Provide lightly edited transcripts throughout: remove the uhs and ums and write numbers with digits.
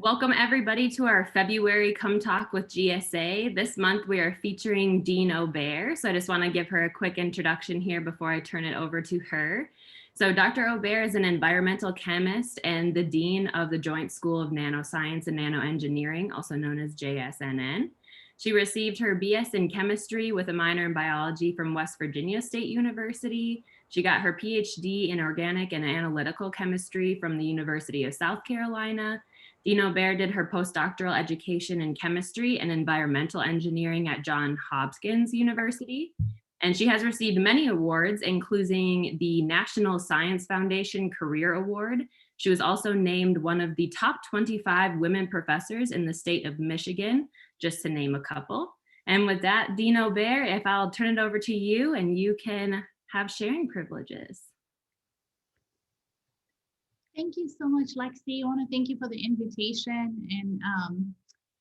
Welcome everybody to our February Come Talk with GSA. This month we are featuring Dean Obare. So I just want to give her a quick introduction here before I turn it over to her. So Dr. Obare is an environmental chemist and the Dean of the Joint School of Nanoscience and Nanoengineering, also known as JSNN. She received her BS in chemistry with a minor in biology from West Virginia State University. She got her PhD in organic and analytical chemistry from the University of South Carolina. Dean Obare did her postdoctoral education in chemistry and environmental engineering at Johns Hopkins University. And she has received many awards, including the National Science Foundation Career Award. She was also named one of the top 25 women professors in the state of Michigan, just to name a couple. And with that, Dean Obare, if I'll turn it over to you and you can have sharing privileges. Thank you so much, Lexi. I want to thank you for the invitation and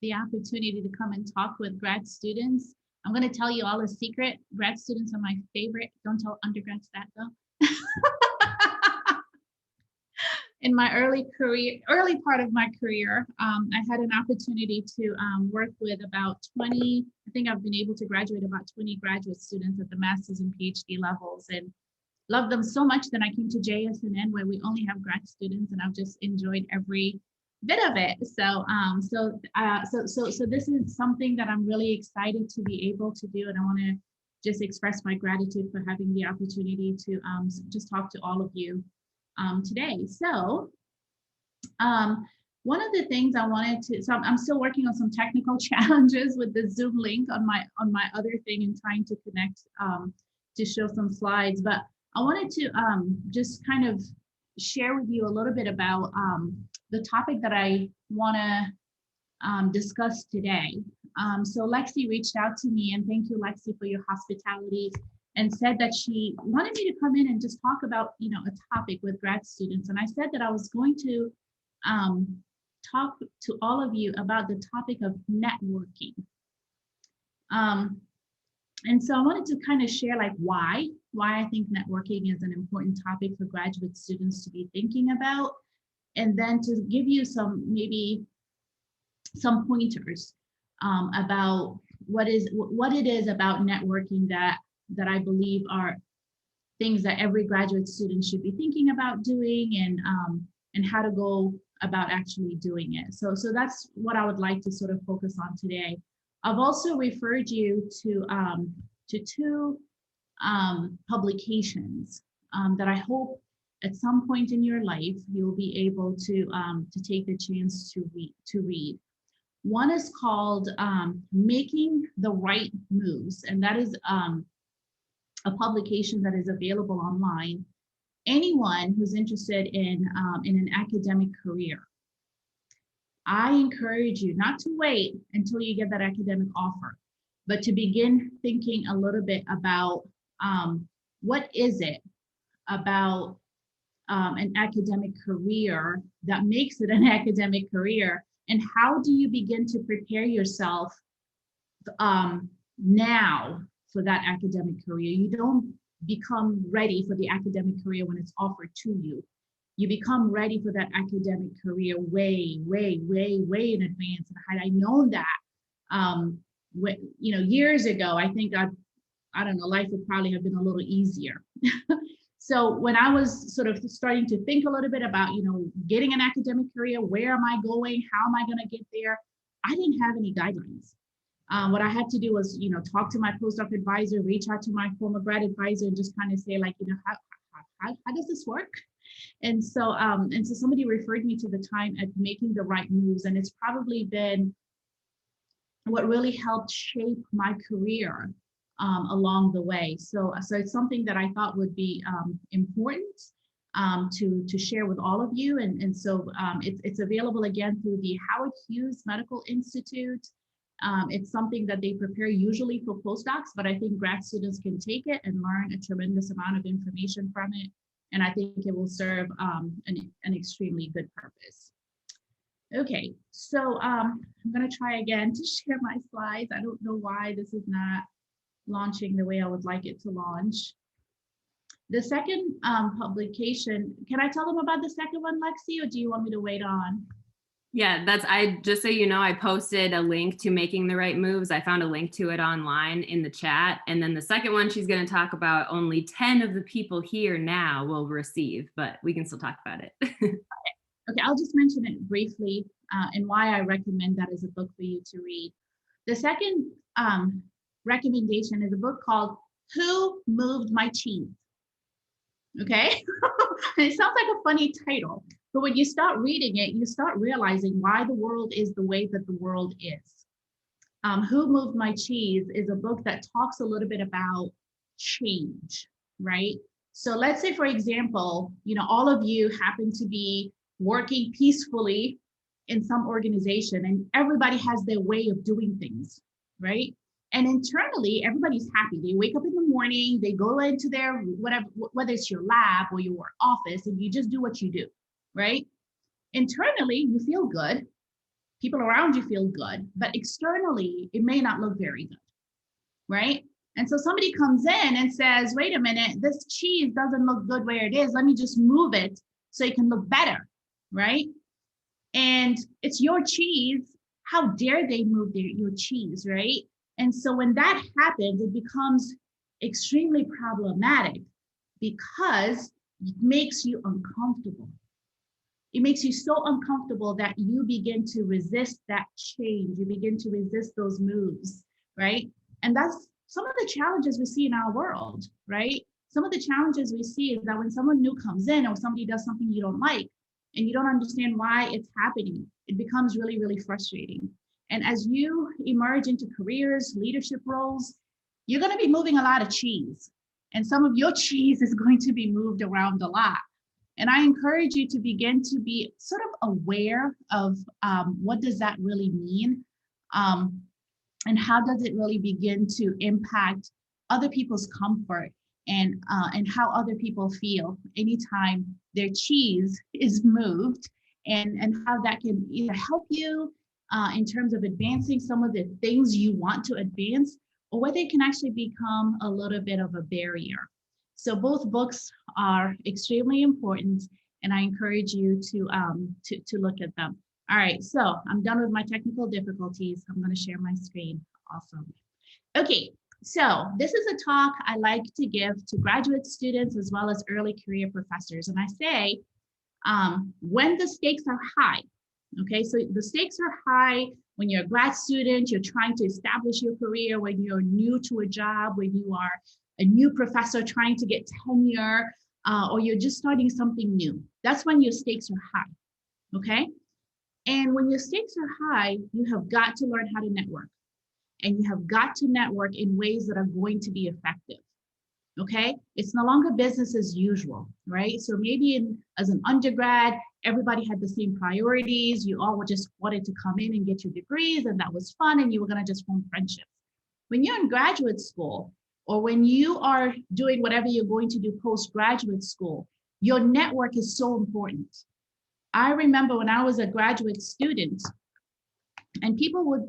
the opportunity to come and talk with grad students. I'm going to tell you all a secret. Grad students are my favorite. Don't tell undergrads that though. In my early part of my career, I had an opportunity to work with about 20, I think I've been able to graduate about 20 graduate students at the master's and PhD levels, and loved them so much that I came to JSNN where we only have grad students, and I've just enjoyed every bit of it. So this is something that I'm really excited to be able to do, and I want to just express my gratitude for having the opportunity to just talk to all of you today. So one of the things I wanted to, so I'm still working on some technical challenges with the Zoom link on my other thing and trying to connect to show some slides, but I wanted to just kind of share with you a little bit about the topic that I want to discuss today. So Lexi reached out to me, and thank you, Lexi, for your hospitality, and said that she wanted me to come in and just talk about, a topic with grad students. And I said that I was going to talk to all of you about the topic of networking. And so I wanted to kind of share why I think networking is an important topic for graduate students to be thinking about, and then to give you maybe some pointers about what it is about networking that I believe are things that every graduate student should be thinking about doing, and how to go about actually doing it. So that's what I would like to sort of focus on today. I've also referred you to two publications that I hope at some point in your life you'll be able to take the chance to read. One is called Making the Right Moves, and that is a publication that is available online. Anyone who's interested in an academic career, I encourage you not to wait until you get that academic offer, but to begin thinking a little bit about what is it about an academic career that makes it an academic career, and how do you begin to prepare yourself now for that academic career. You don't become ready for the academic career when it's offered to you. You become ready for that academic career way, way, way, way in advance. And had I known that, years ago, I think I don't know, life would probably have been a little easier. So when I was sort of starting to think a little bit about, getting an academic career, where am I going? How am I going to get there? I didn't have any guidelines. What I had to do was, talk to my postdoc advisor, reach out to my former grad advisor, and just kind of say, how does this work? And so somebody referred me to the time at Making the Right Moves, and it's probably been what really helped shape my career along the way. So it's something that I thought would be important to share with all of you. And so it's available again through the Howard Hughes Medical Institute. It's something that they prepare usually for postdocs, but I think grad students can take it and learn a tremendous amount of information from it. And I think it will serve an extremely good purpose. Okay, so I'm going to try again to share my slides. I don't know why this is not launching the way I would like it to launch. The second publication, can I tell them about the second one, Lexi, or do you want me to wait on? Yeah, just so you know, I posted a link to Making the Right Moves. I found a link to it online in the chat. And then the second one she's going to talk about, only 10 of the people here now will receive, but we can still talk about it. Okay, I'll just mention it briefly and why I recommend that as a book for you to read. The second recommendation is a book called Who Moved My Cheese? Okay, it sounds like a funny title, but when you start reading it, you start realizing why the world is the way that the world is. Who Moved My Cheese is a book that talks a little bit about change, right? So let's say, for example, all of you happen to be working peacefully in some organization and everybody has their way of doing things, right? And internally, everybody's happy. They wake up in the morning, they go into their whatever, whether it's your lab or your office, and you just do what you do, right? Internally, you feel good. People around you feel good, but externally, it may not look very good, right? And so somebody comes in and says, wait a minute, this cheese doesn't look good where it is. Let me just move it so it can look better, right? And it's your cheese. How dare they move your cheese, right? And so when that happens, it becomes extremely problematic because it makes you uncomfortable. It makes you so uncomfortable that you begin to resist that change. You begin to resist those moves, right? And that's some of the challenges we see in our world, right? Some of the challenges we see is that when someone new comes in or somebody does something you don't like and you don't understand why it's happening, it becomes really, really frustrating. And as you emerge into careers, leadership roles, you're going to be moving a lot of cheese. And some of your cheese is going to be moved around a lot. And I encourage you to begin to be sort of aware of what does that really mean, and how does it really begin to impact other people's comfort and how other people feel anytime their cheese is moved, and how that can either help you in terms of advancing some of the things you want to advance, or whether it can actually become a little bit of a barrier. So both books are extremely important, and I encourage you to look at them. All right, so I'm done with my technical difficulties. I'm going to share my screen. Awesome. Okay, so this is a talk I like to give to graduate students as well as early career professors. And I say, when the stakes are high, okay, so the stakes are high when you're a grad student, you're trying to establish your career, when you're new to a job, when you are a new professor trying to get tenure, or you're just starting something new. That's when your stakes are high, okay? And when your stakes are high, you have got to learn how to network. And you have got to network in ways that are going to be effective, okay? It's no longer business as usual, right? So maybe as an undergrad, everybody had the same priorities. You all just wanted to come in and get your degrees, and that was fun, and you were gonna just form friendships. When you're in graduate school, or when you are doing whatever you're going to do post-graduate school, your network is so important. I remember when I was a graduate student, and people would,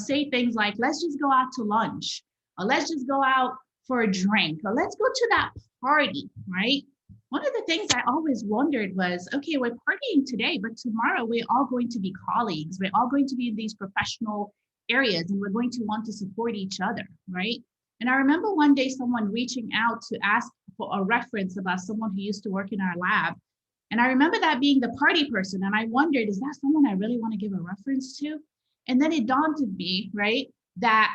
say things like, let's just go out to lunch, or let's just go out for a drink, or let's go to that party, right? One of the things I always wondered was, okay, we're partying today, but tomorrow we're all going to be colleagues. We're all going to be in these professional areas, and we're going to want to support each other, right? And I remember one day someone reaching out to ask for a reference about someone who used to work in our lab. And I remember that being the party person. And I wondered, is that someone I really want to give a reference to? And then it dawned on me, right, that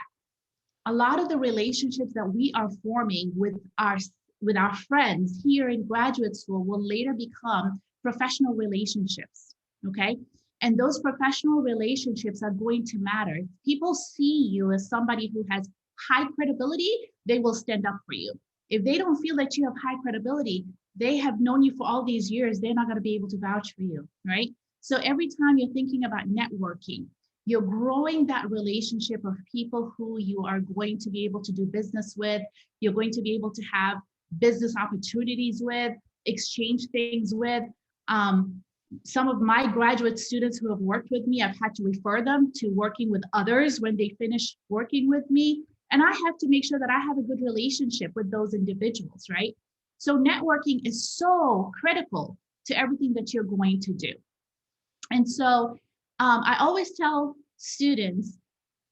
a lot of the relationships that we are forming with our friends here in graduate school will later become professional relationships, okay? And those professional relationships are going to matter. If people see you as somebody who has high credibility, they will stand up for you. If they don't feel that you have high credibility, they have known you for all these years, they're not going to be able to vouch for you, right? So every time you're thinking about networking, you're growing that relationship of people who you are going to be able to do business with, you're going to be able to have business opportunities with, exchange things with. Some of my graduate students who have worked with me, I've had to refer them to working with others when they finish working with me. And I have to make sure that I have a good relationship with those individuals, right? So networking is so critical to everything that you're going to do. And so I always tell students,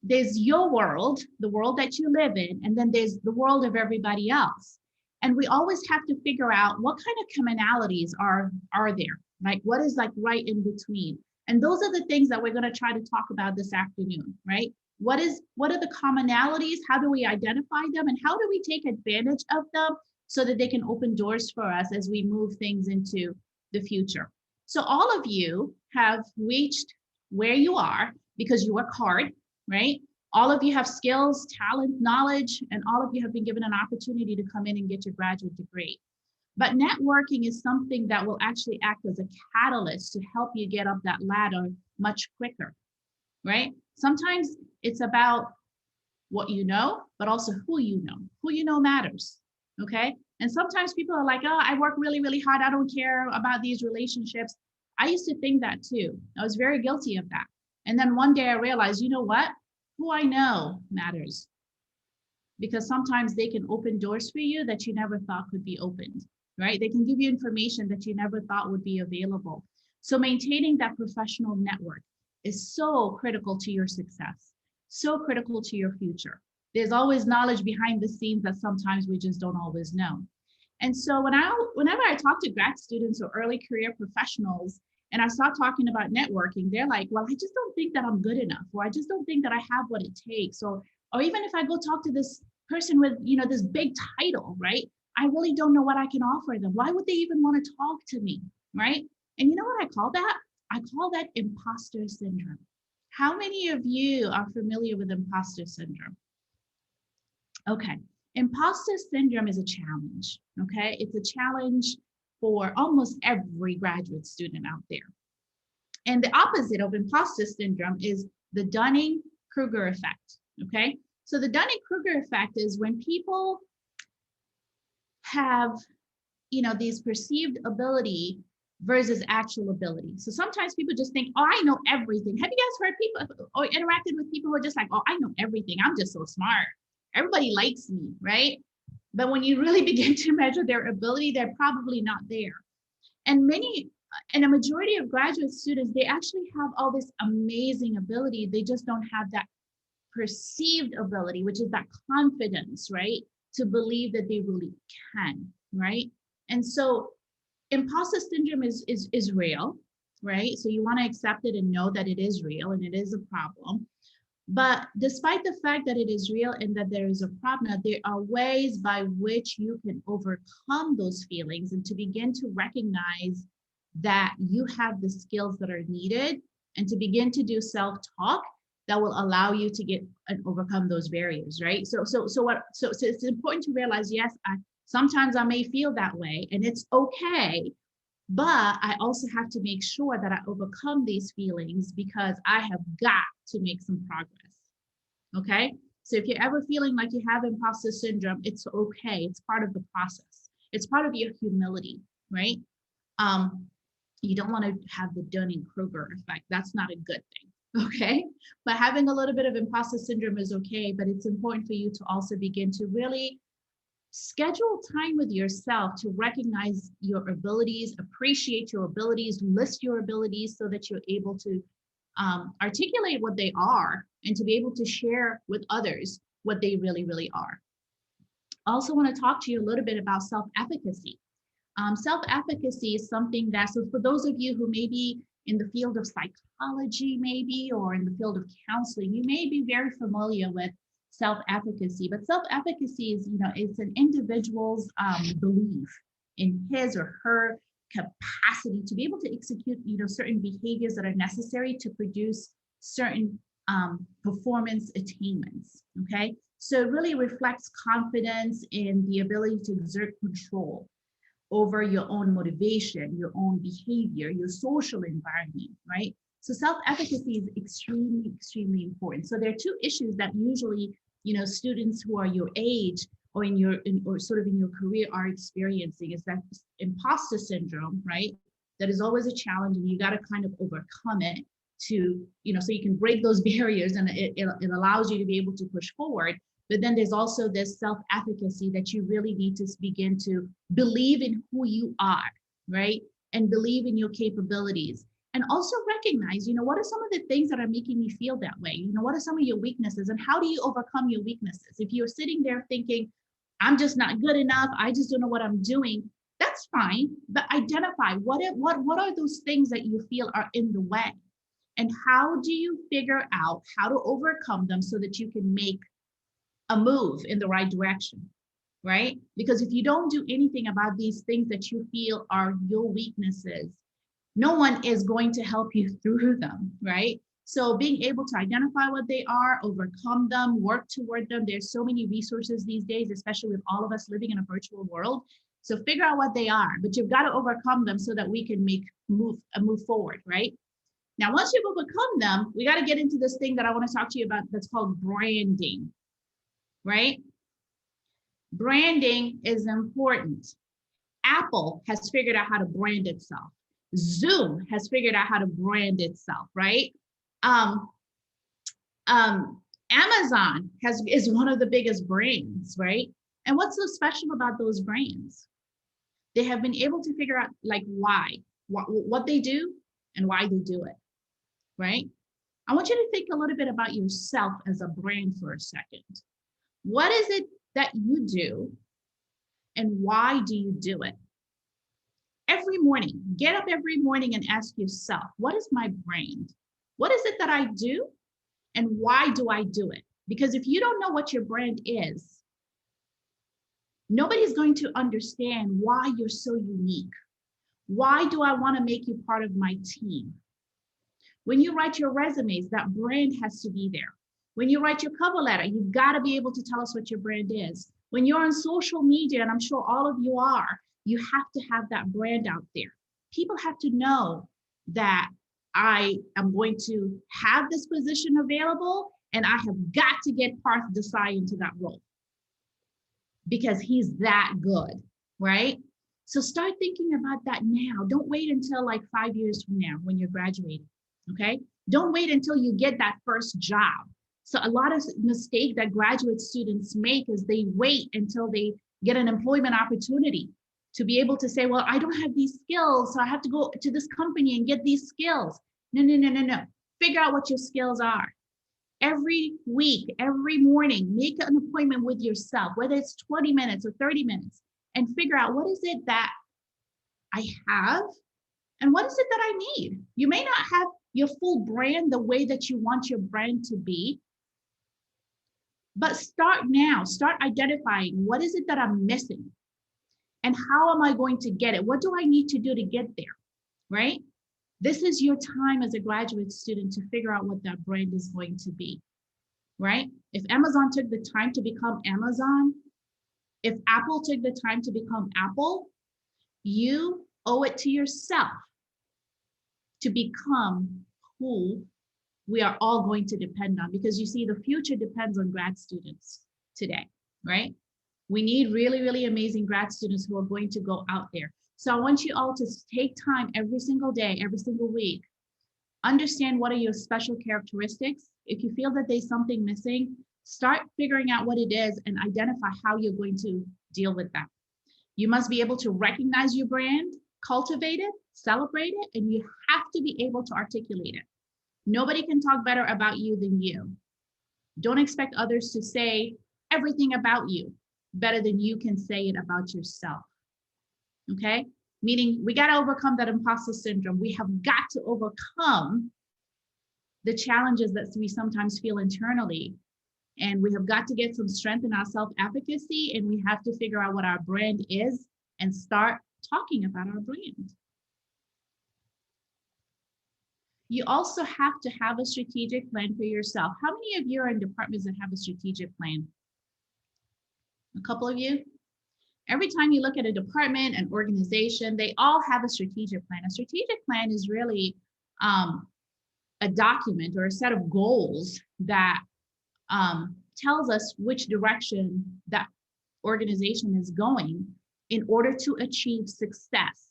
there's your world, the world that you live in, and then there's the world of everybody else. And we always have to figure out what kind of commonalities are there, like what is like right in between. And those are the things that we're going to try to talk about this afternoon, right? What are the commonalities? How do we identify them? And how do we take advantage of them so that they can open doors for us as we move things into the future? So all of you have reached where you are because you work hard, right? All of you have skills, talent, knowledge, and all of you have been given an opportunity to come in and get your graduate degree. But networking is something that will actually act as a catalyst to help you get up that ladder much quicker, right? Sometimes it's about what you know, but also who you know. Who you know matters, okay? And sometimes people are like, oh, I work really, really hard. I don't care about these relationships. I used to think that too. I was very guilty of that. And then one day I realized, you know what? Who I know matters, because sometimes they can open doors for you that you never thought could be opened, right? They can give you information that you never thought would be available. So maintaining that professional network is so critical to your success, so critical to your future. There's always knowledge behind the scenes that sometimes we just don't always know. And so whenever I talk to grad students or early career professionals, and I start talking about networking, they're like, well, I just don't think that I'm good enough, or I just don't think that I have what it takes. Or even if I go talk to this person with, this big title, right? I really don't know what I can offer them. Why would they even want to talk to me, right? And you know what I call that? I call that imposter syndrome. How many of you are familiar with imposter syndrome? Okay, imposter syndrome is a challenge, okay? It's a challenge for almost every graduate student out there. And the opposite of imposter syndrome is the Dunning-Kruger effect, okay? So the Dunning-Kruger effect is when people have, these perceived ability versus actual ability. So sometimes people just think, oh, I know everything. Have you guys heard people or interacted with people who are just like, oh, I know everything. I'm just so smart. Everybody likes me, right? But when you really begin to measure their ability, they're probably not there. And a majority of graduate students, they actually have all this amazing ability. They just don't have that perceived ability, which is that confidence, right? To believe that they really can, right? And so imposter syndrome is real, right? So you want to accept it and know that it is real and it is a problem. But despite the fact that it is real and that there is a problem, there are ways by which you can overcome those feelings and to begin to recognize that you have the skills that are needed and to begin to do self-talk that will allow you to get and overcome those barriers, right? So it's important to realize, yes, sometimes I may feel that way and it's okay, but I also have to make sure that I overcome these feelings because I have got to make some progress, okay? So if you're ever feeling like you have imposter syndrome, it's okay. It's part of the process. It's part of your humility, right? You don't want to have the Dunning-Kruger effect. That's not a good thing, okay? But having a little bit of imposter syndrome is okay, but it's important for you to also begin to really schedule time with yourself to recognize your abilities, appreciate your abilities, list your abilities so that you're able to articulate what they are and to be able to share with others what they really, really are. Also want to talk to you a little bit about self-efficacy. Self-efficacy is something that, so for those of you who may be in the field of psychology maybe, or in the field of counseling, you may be very familiar with self-efficacy, but self-efficacy is, it's an individual's belief in his or her capacity to be able to execute, certain behaviors that are necessary to produce certain performance attainments, okay? So it really reflects confidence in the ability to exert control over your own motivation, your own behavior, your social environment, right? So self-efficacy is extremely, extremely important. So there are two issues that usually, students who are your age or in your career are experiencing, is that imposter syndrome, right? That is always a challenge, and you got to kind of overcome it to, so you can break those barriers, and it allows you to be able to push forward. But then there's also this self-efficacy that you really need to begin to believe in who you are, right? And believe in your capabilities. And also recognize, what are some of the things that are making me feel that way? What are some of your weaknesses, and how do you overcome your weaknesses? If you're sitting there thinking, I'm just not good enough, I just don't know what I'm doing, that's fine. But identify what are those things that you feel are in the way, and how do you figure out how to overcome them so that you can make a move in the right direction, right? Because if you don't do anything about these things that you feel are your weaknesses, no one is going to help you through them, right? So being able to identify what they are, overcome them, work toward them. There's so many resources these days, especially with all of us living in a virtual world. So figure out what they are, but you've got to overcome them so that we can move forward, right? Now, once you've overcome them, we got to get into this thing that I want to talk to you about that's called branding, right? Branding is important. Apple has figured out how to brand itself. Zoom has figured out how to brand itself, right? Amazon is one of the biggest brands, right? And what's so special about those brands? They have been able to figure out like what they do and why they do it, right? I want you to think a little bit about yourself as a brand for a second. What is it that you do and why do you do it? Every morning, get up every morning and ask yourself, what is my brand? What is it that I do and why do I do it? Because if you don't know what your brand is, nobody's going to understand why you're so unique. Why do I want to make you part of my team? When you write your resumes, that brand has to be there. When you write your cover letter, you've got to be able to tell us what your brand is. When you're on social media, and I'm sure all of you are, you have to have that brand out there. People have to know that I am going to have this position available and I have got to get Parth Desai into that role because he's that good, right? So start thinking about that now. Don't wait until like 5 years from now when you're graduating, okay? Don't wait until you get that first job. So a lot of mistake that graduate students make is they wait until they get an employment opportunity to be able to say, well, I don't have these skills, so I have to go to this company and get these skills. No. Figure out what your skills are. Every week, every morning, make an appointment with yourself, whether it's 20 minutes or 30 minutes, and figure out what is it that I have and what is it that I need. You may not have your full brand the way that you want your brand to be, but start now. Start identifying what is it that I'm missing and how am I going to get it? What do I need to do to get there, right? This is your time as a graduate student to figure out what that brand is going to be, right? If Amazon took the time to become Amazon, if Apple took the time to become Apple, you owe it to yourself to become who we are all going to depend on, because you see, the future depends on grad students today, right? We need really, really amazing grad students who are going to go out there. So I want you all to take time every single day, every single week, understand what are your special characteristics. If you feel that there's something missing, start figuring out what it is and identify how you're going to deal with that. You must be able to recognize your brand, cultivate it, celebrate it, and you have to be able to articulate it. Nobody can talk better about you than you. Don't expect others to say everything about you better than you can say it about yourself. Okay? Meaning we got to overcome that imposter syndrome. We have got to overcome the challenges that we sometimes feel internally. And we have got to get some strength in our self-efficacy, and we have to figure out what our brand is and start talking about our brand. You also have to have a strategic plan for yourself. How many of you are in departments that have a strategic plan? A couple of you? Every time you look at a department, an organization, they all have a strategic plan. A strategic plan is really a document or a set of goals that tells us which direction that organization is going in order to achieve success.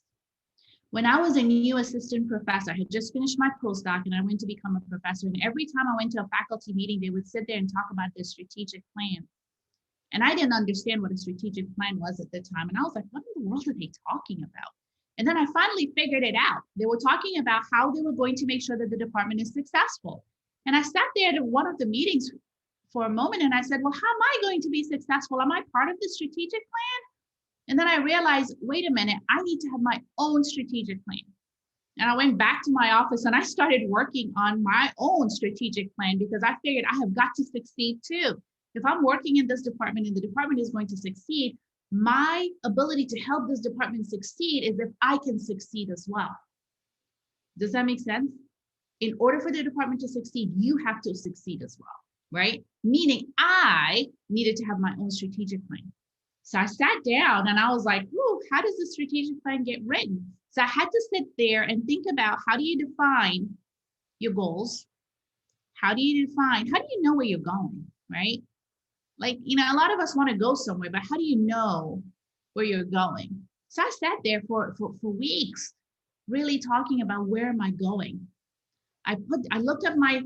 When I was a new assistant professor, I had just finished my postdoc and I went to become a professor. And every time I went to a faculty meeting, they would sit there and talk about this strategic plan. And I didn't understand what a strategic plan was at the time. And I was like, what in the world are they talking about? And then I finally figured it out. They were talking about how they were going to make sure that the department is successful. And I sat there at one of the meetings for a moment and I said, well, how am I going to be successful? Am I part of the strategic plan? And then I realized, wait a minute, I need to have my own strategic plan. And I went back to my office and I started working on my own strategic plan because I figured I have got to succeed too. If I'm working in this department and the department is going to succeed, my ability to help this department succeed is if I can succeed as well. Does that make sense? In order for the department to succeed, you have to succeed as well, right? Meaning I needed to have my own strategic plan. So I sat down and I was like, whoa, how does the strategic plan get written? So I had to sit there and think about, how do you define your goals? How do you know where you're going, right? Like, a lot of us want to go somewhere, but how do you know where you're going? So I sat there for weeks, really talking about, where am I going? I looked at my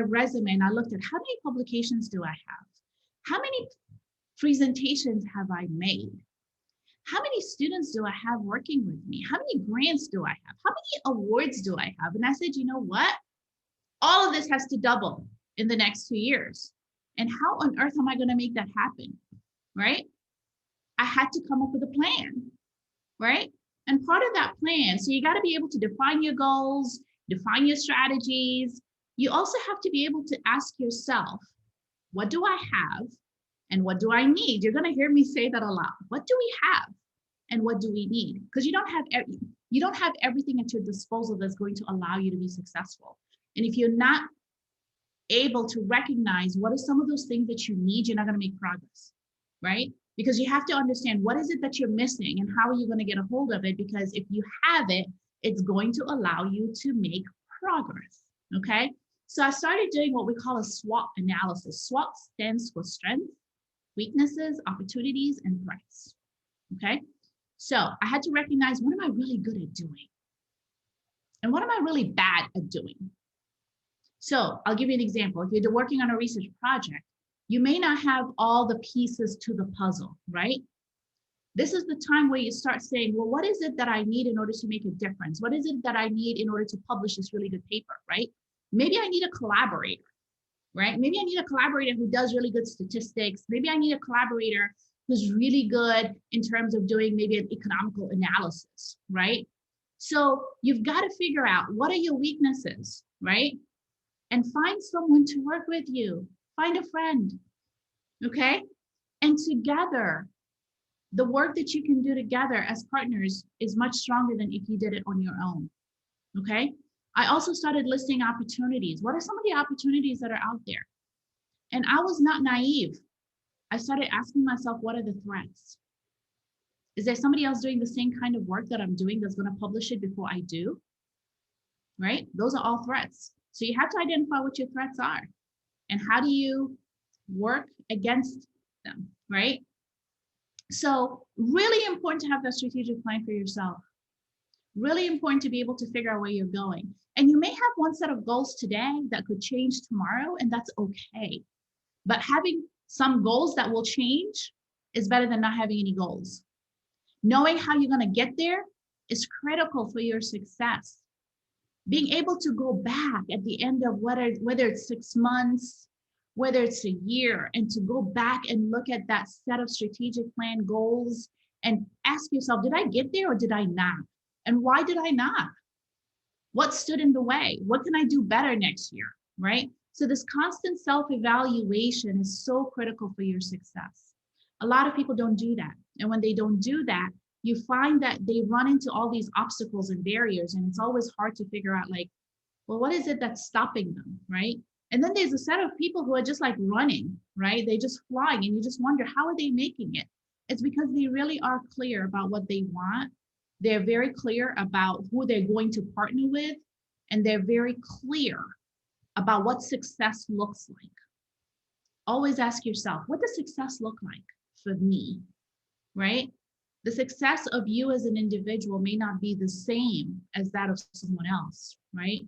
resume and I looked at, how many publications do I have? How many presentations have I made? How many students do I have working with me? How many grants do I have? How many awards do I have? And I said, you know what? All of this has to double in the next 2 years. And how on earth am I going to make that happen? Right? I had to come up with a plan, right? And part of that plan, so you got to be able to define your goals, define your strategies. You also have to be able to ask yourself, what do I have and what do I need? You're going to hear me say that a lot. What do we have and what do we need? Because you don't have everything at your disposal that's going to allow you to be successful. And if you're not able to recognize what are some of those things that you need, you're not going to make progress, right? Because you have to understand, what is it that you're missing and how are you going to get a hold of it? Because if you have it, it's going to allow you to make progress, okay? So I started doing what we call a SWOT analysis. SWOT stands for strengths, weaknesses, opportunities, and threats, okay? So I had to recognize, what am I really good at doing? And what am I really bad at doing? So I'll give you an example. If you're working on a research project, you may not have all the pieces to the puzzle, right? This is the time where you start saying, well, what is it that I need in order to make a difference? What is it that I need in order to publish this really good paper, right? Maybe I need a collaborator, right? Maybe I need a collaborator who does really good statistics. Maybe I need a collaborator who's really good in terms of doing maybe an economical analysis, right? So you've got to figure out, what are your weaknesses, right? And find someone to work with you. Find a friend, okay? And together, the work that you can do together as partners is much stronger than if you did it on your own, okay? I also started listing opportunities. What are some of the opportunities that are out there? And I was not naive. I started asking myself, what are the threats? Is there somebody else doing the same kind of work that I'm doing that's going to publish it before I do? Right? Those are all threats. So you have to identify what your threats are and how do you work against them, right? So really important to have that strategic plan for yourself. Really important to be able to figure out where you're going. And you may have one set of goals today that could change tomorrow, and that's okay. But having some goals that will change is better than not having any goals. Knowing how you're going to get there is critical for your success. Being able to go back at the end of whether it's 6 months, whether it's a year, and to go back and look at that set of strategic plan goals and ask yourself, did I get there or did I not? And why did I not? What stood in the way? What can I do better next year, right? So this constant self-evaluation is so critical for your success. A lot of people don't do that. And when they don't do that, you find that they run into all these obstacles and barriers, and it's always hard to figure out, like, well, what is it that's stopping them, right? And then there's a set of people who are just like running, right? They're just flying, and you just wonder, how are they making it? It's because they really are clear about what they want. They're very clear about who they're going to partner with, and they're very clear about what success looks like. Always ask yourself, what does success look like for me, right? The success of you as an individual may not be the same as that of someone else, right?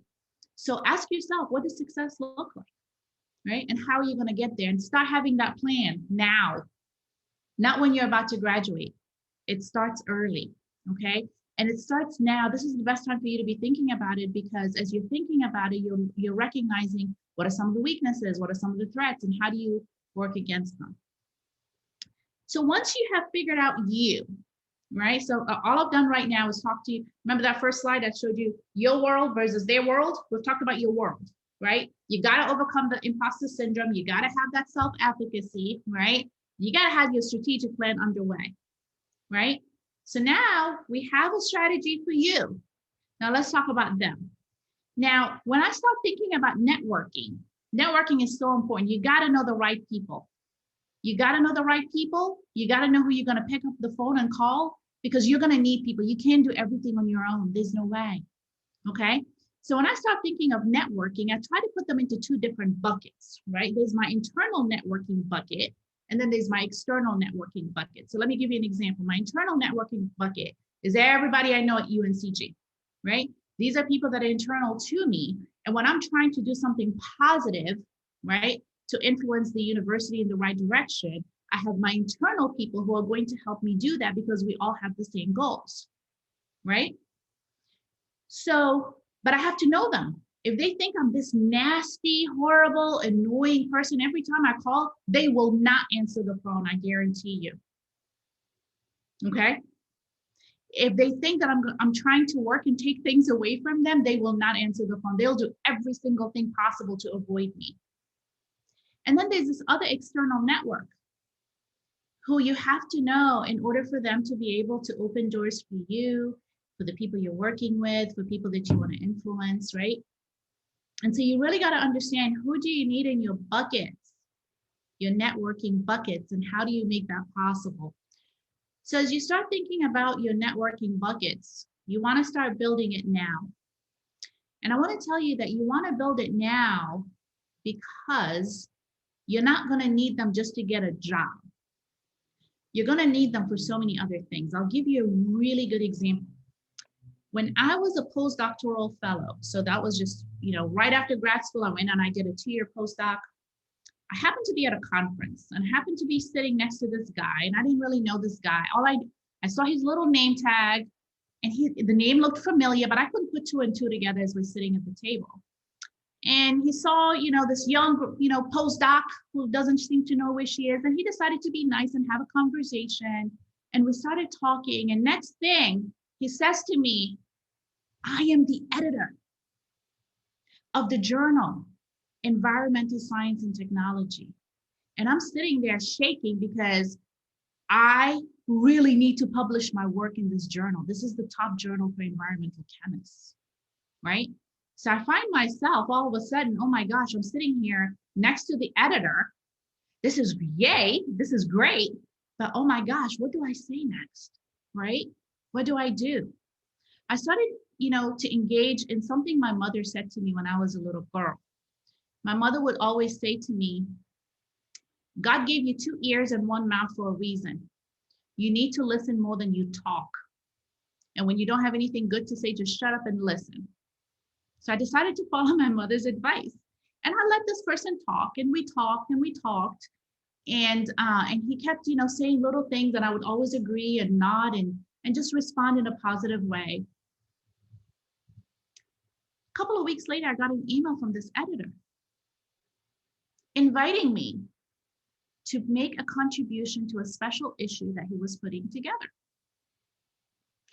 So ask yourself, what does success look like, right? And how are you going to get there? And start having that plan now, not when you're about to graduate. It starts early, okay? And it starts now. This is the best time for you to be thinking about it, because as you're thinking about it, you're recognizing what are some of the weaknesses, what are some of the threats, and how do you work against them. So once you have figured out you, right? So all I've done right now is talk to you. Remember that first slide I showed you, your world versus their world? We've talked about your world, right? You got to overcome the imposter syndrome. You got to have that self-efficacy, right? You got to have your strategic plan underway, right? So now we have a strategy for you. Now let's talk about them. Now, when I start thinking about networking is so important. You got to know the right people. You got to know the right people. You got to know who you're going to pick up the phone and call, because you're going to need people. You can't do everything on your own. There's no way. Okay. So when I start thinking of networking, I try to put them into two different buckets, right? There's my internal networking bucket, and then there's my external networking bucket. So let me give you an example. My internal networking bucket is everybody I know at UNCG, right? These are people that are internal to me. And when I'm trying to do something positive, right, to influence the university in the right direction, I have my internal people who are going to help me do that, because we all have the same goals, right? So, but I have to know them. If they think I'm this nasty, horrible, annoying person, every time I call, they will not answer the phone, I guarantee you. Okay? If they think that I'm trying to work and take things away from them, they will not answer the phone. They'll do every single thing possible to avoid me. And then there's this other external network who you have to know in order for them to be able to open doors for you, for the people you're working with, for people that you want to influence, right? And so you really got to understand, who do you need in your buckets, your networking buckets, and how do you make that possible? So as you start thinking about your networking buckets, you want to start building it now. And I want to tell you that you want to build it now because you're not going to need them just to get a job. You're going to need them for so many other things. I'll give you a really good example. When I was a postdoctoral fellow, so that was just, right after grad school, I went and I did a 2-year postdoc. I happened to be at a conference and I happened to be sitting next to this guy, and I didn't really know this guy. I saw his little name tag, and the name looked familiar, but I couldn't put 2 and 2 together as we're sitting at the table. And he saw, this young, postdoc who doesn't seem to know where she is. And he decided to be nice and have a conversation. And we started talking. And next thing he says to me, I am the editor of the journal, Environmental Science and Technology. And I'm sitting there shaking because I really need to publish my work in this journal. This is the top journal for environmental chemists, right? So I find myself all of a sudden, oh my gosh, I'm sitting here next to the editor. This is yay, this is great. But oh my gosh, what do I say next, right? What do I do? I started, to engage in something my mother said to me when I was a little girl. My mother would always say to me, God gave you 2 ears and 1 mouth for a reason. You need to listen more than you talk. And when you don't have anything good to say, just shut up and listen. So I decided to follow my mother's advice. And I let this person talk, and we talked and we talked. And he kept, saying little things, and I would always agree and nod and just respond in a positive way. A couple of weeks later, I got an email from this editor inviting me to make a contribution to a special issue that he was putting together.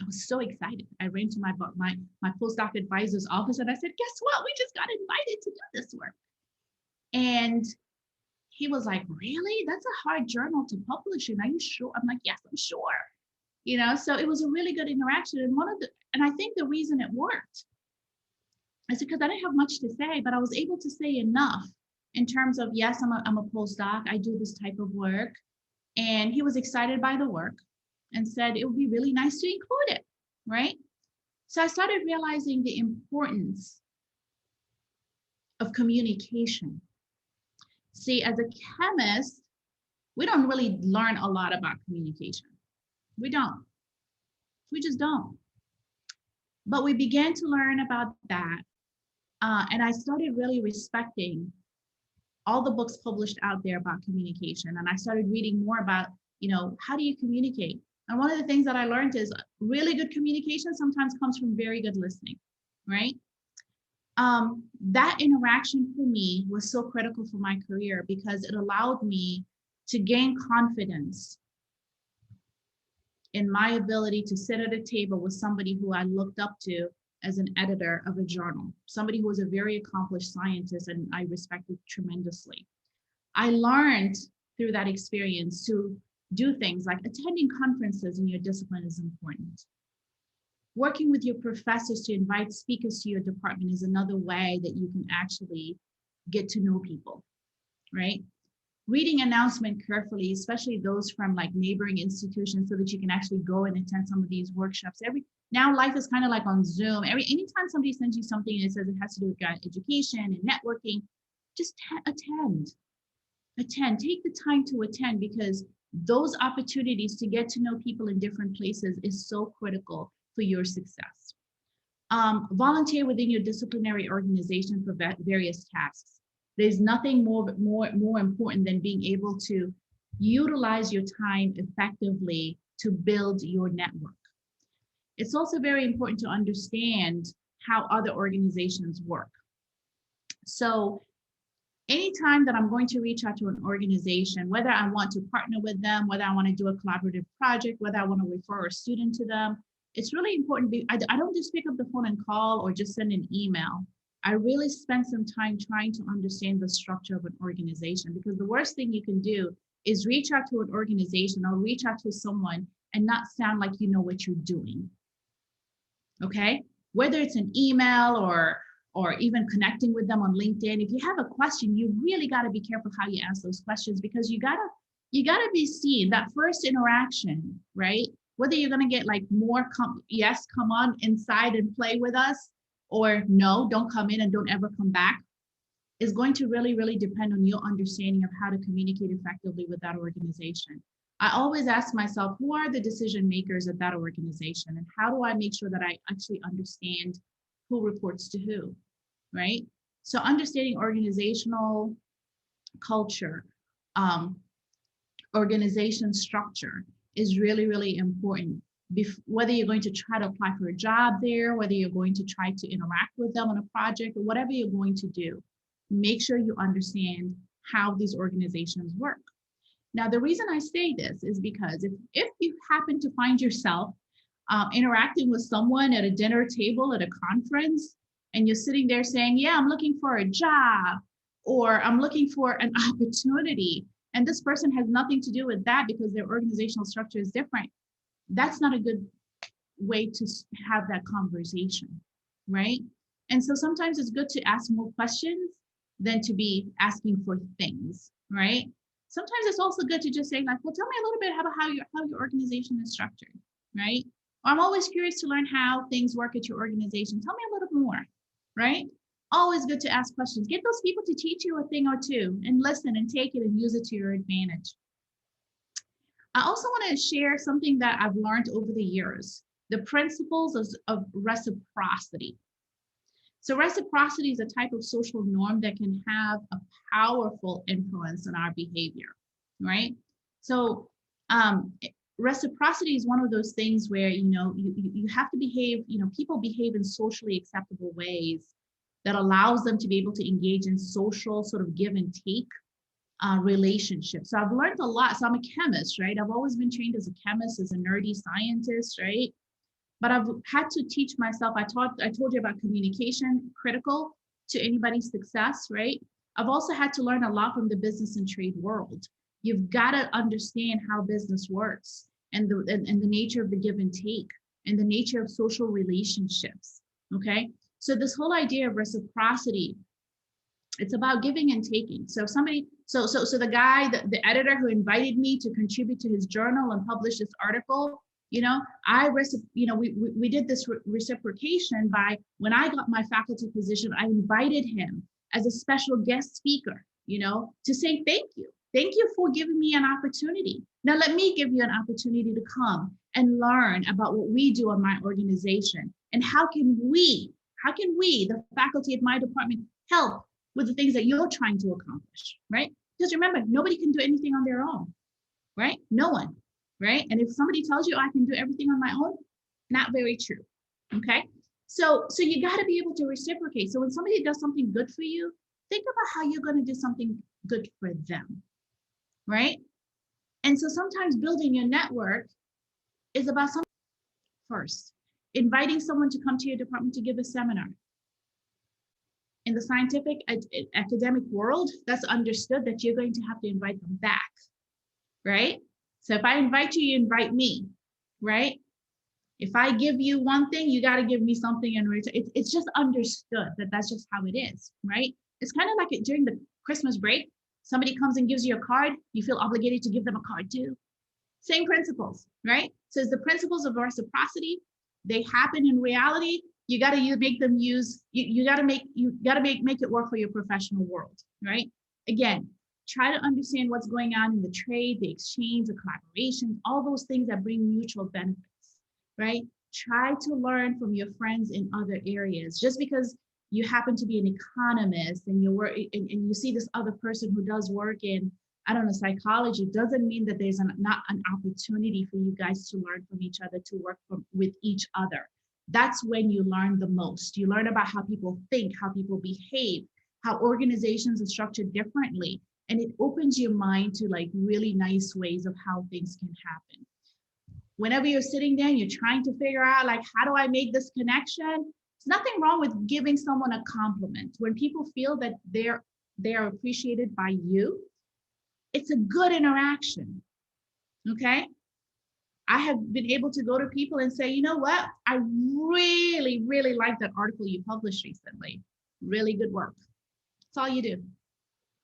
I was so excited. I ran to my postdoc advisor's office and I said, guess what? We just got invited to do this work. And he was like, really? That's a hard journal to publish in. Are you sure? I'm like, yes, I'm sure. So it was a really good interaction. And I think the reason it worked is because I didn't have much to say, but I was able to say enough in terms of, yes, I'm a postdoc. I do this type of work. And he was excited by the work and said it would be really nice to include it, right? So I started realizing the importance of communication. See, as a chemist, we don't really learn a lot about communication. We don't. We just don't. But we began to learn about that. And I started really respecting all the books published out there about communication. And I started reading more about, how do you communicate? And one of the things that I learned is really good communication sometimes comes from very good listening, right? That interaction for me was so critical for my career because it allowed me to gain confidence in my ability to sit at a table with somebody who I looked up to as an editor of a journal, somebody who was a very accomplished scientist and I respected tremendously. I learned through that experience to do things like attending conferences in your discipline is important. Working with your professors to invite speakers to your department is another way that you can actually get to know people, right? Reading announcement carefully, especially those from like neighboring institutions, so that you can actually go and attend some of these workshops. Now life is kind of like on Zoom. Anytime somebody sends you something and it says it has to do with education and networking, just attend. Take the time to attend, because those opportunities to get to know people in different places is so critical for your success. Volunteer within your disciplinary organization for various tasks. There's nothing more important than being able to utilize your time effectively to build your network. It's also very important to understand how other organizations work. So anytime that I'm going to reach out to an organization, whether I want to partner with them, whether I want to do a collaborative project, whether I want to refer a student to them, it's really important. I don't just pick up the phone and call or just send an email. I really spend some time trying to understand the structure of an organization, because the worst thing you can do is reach out to an organization or reach out to someone and not sound like you know what you're doing. Okay? Whether it's an email or even connecting with them on LinkedIn, if you have a question, you really got to be careful how you ask those questions, because you gotta be seen. That first interaction, right? Whether you're gonna get like more yes, come on inside and play with us, or no, don't come in and don't ever come back, is going to really, really depend on your understanding of how to communicate effectively with that organization. I always ask myself, who are the decision makers at that organization, and how do I make sure that I actually understand who reports to who, right? So understanding organizational culture, organization structure is really, really important. Whether you're going to try to apply for a job there, whether you're going to try to interact with them on a project, or whatever you're going to do, make sure you understand how these organizations work. Now, the reason I say this is because if you happen to find yourself interacting with someone at a dinner table at a conference, and you're sitting there saying, yeah, I'm looking for a job, or I'm looking for an opportunity, and this person has nothing to do with that because their organizational structure is different, that's not a good way to have that conversation, right? And so sometimes it's good to ask more questions than to be asking for things, right? Sometimes it's also good to just say like, well, tell me a little bit about how your organization is structured, right? Or I'm always curious to learn how things work at your organization. Tell me a little more, right? Always good to ask questions. Get those people to teach you a thing or two, and listen and take it and use it to your advantage. I also want to share something that I've learned over the years, the principles of reciprocity. So reciprocity is a type of social norm that can have a powerful influence on our behavior, right? So reciprocity is one of those things where, you have to behave, people behave in socially acceptable ways that allows them to be able to engage in social sort of give and take relationships. So I've learned a lot. So I'm a chemist, right? I've always been trained as a chemist, as a nerdy scientist, right? But I've had to teach myself. I told you about communication, critical to anybody's success, right? I've also had to learn a lot from the business and trade world. You've got to understand how business works, and the nature of the give and take, and the nature of social relationships, okay? So this whole idea of reciprocity, it's about giving and taking. So the guy, the editor who invited me to contribute to his journal and publish this article, we did this reciprocation by, when I got my faculty position, I invited him as a special guest speaker, to say thank you. Thank you for giving me an opportunity. Now let me give you an opportunity to come and learn about what we do in my organization, and how can we, the faculty of my department, help with the things that you're trying to accomplish, right? Because remember, nobody can do anything on their own, right? No one. right? And if somebody tells you I can do everything on my own, not very true, okay? So you got to be able to reciprocate. So when somebody does something good for you, think about how you're going to do something good for them, right? And so sometimes building your network is about something first. Inviting someone to come to your department to give a seminar. In the scientific academic world, that's understood that you're going to have to invite them back, right? So if I invite you, you invite me, right? If I give you one thing, you got to give me something in return. It's just understood that that's just how it is, right? It's kind of like during the Christmas break, somebody comes and gives you a card, you feel obligated to give them a card too. Same principles, right? So it's the principles of reciprocity. They happen in reality. You got to make them use. You got to make it work for your professional world, right? Again, try to understand what's going on in the trade, the exchange, the collaboration, all those things that bring mutual benefits, right? Try to learn from your friends in other areas. Just because you happen to be an economist and you work and you see this other person who does work in, I don't know, psychology, doesn't mean that there's not an opportunity for you guys to learn from each other, to work with each other. That's when you learn the most. You learn about how people think, how people behave, how organizations are structured differently. And it opens your mind to like really nice ways of how things can happen. Whenever you're sitting there and you're trying to figure out like, how do I make this connection? There's nothing wrong with giving someone a compliment. When people feel that they are appreciated by you, it's a good interaction, okay? I have been able to go to people and say, you know what? I really, really like that article you published recently. Really good work. That's all you do.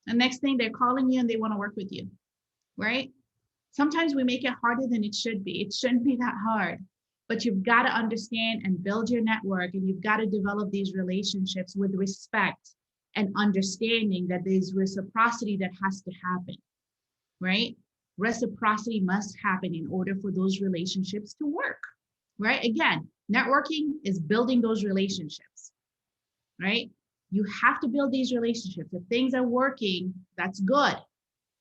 The next thing, they're calling you and they want to work with you, right? Sometimes we make it harder than it should be. It shouldn't be that hard, but you've got to understand and build your network, and you've got to develop these relationships with respect and understanding that there's reciprocity that has to happen, right? Reciprocity must happen in order for those relationships to work, right? Again, networking is building those relationships, right? You have to build these relationships. If things are working, that's good,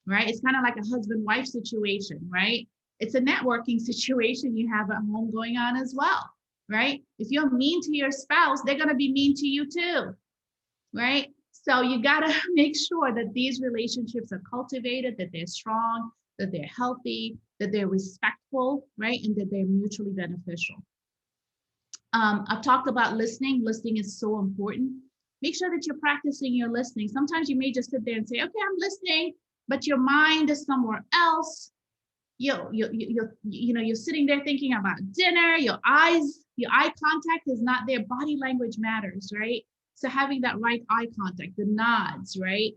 right? It's kind of like a husband-wife situation, right? It's a networking situation you have at home going on as well, right? If you're mean to your spouse, they're going to be mean to you too, right? So you got to make sure that these relationships are cultivated, that they're strong, that they're healthy, that they're respectful, right? And that they're mutually beneficial. I've talked about listening. Listening is so important. Make sure that you're practicing your listening. Sometimes you may just sit there and say, okay, I'm listening, but your mind is somewhere else. You're sitting there thinking about dinner. Your eye contact is not there. Body language matters, right? So having that right eye contact, the nods, right?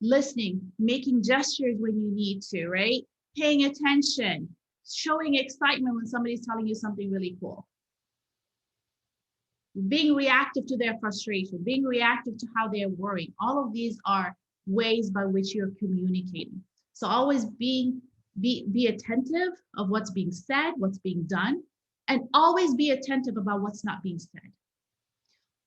Listening, making gestures when you need to, right? Paying attention, showing excitement when somebody's telling you something really cool. Being reactive to their frustration, being reactive to how they're worrying. All of these are ways by which you're communicating. So always be attentive of what's being said, what's being done, and always be attentive about what's not being said.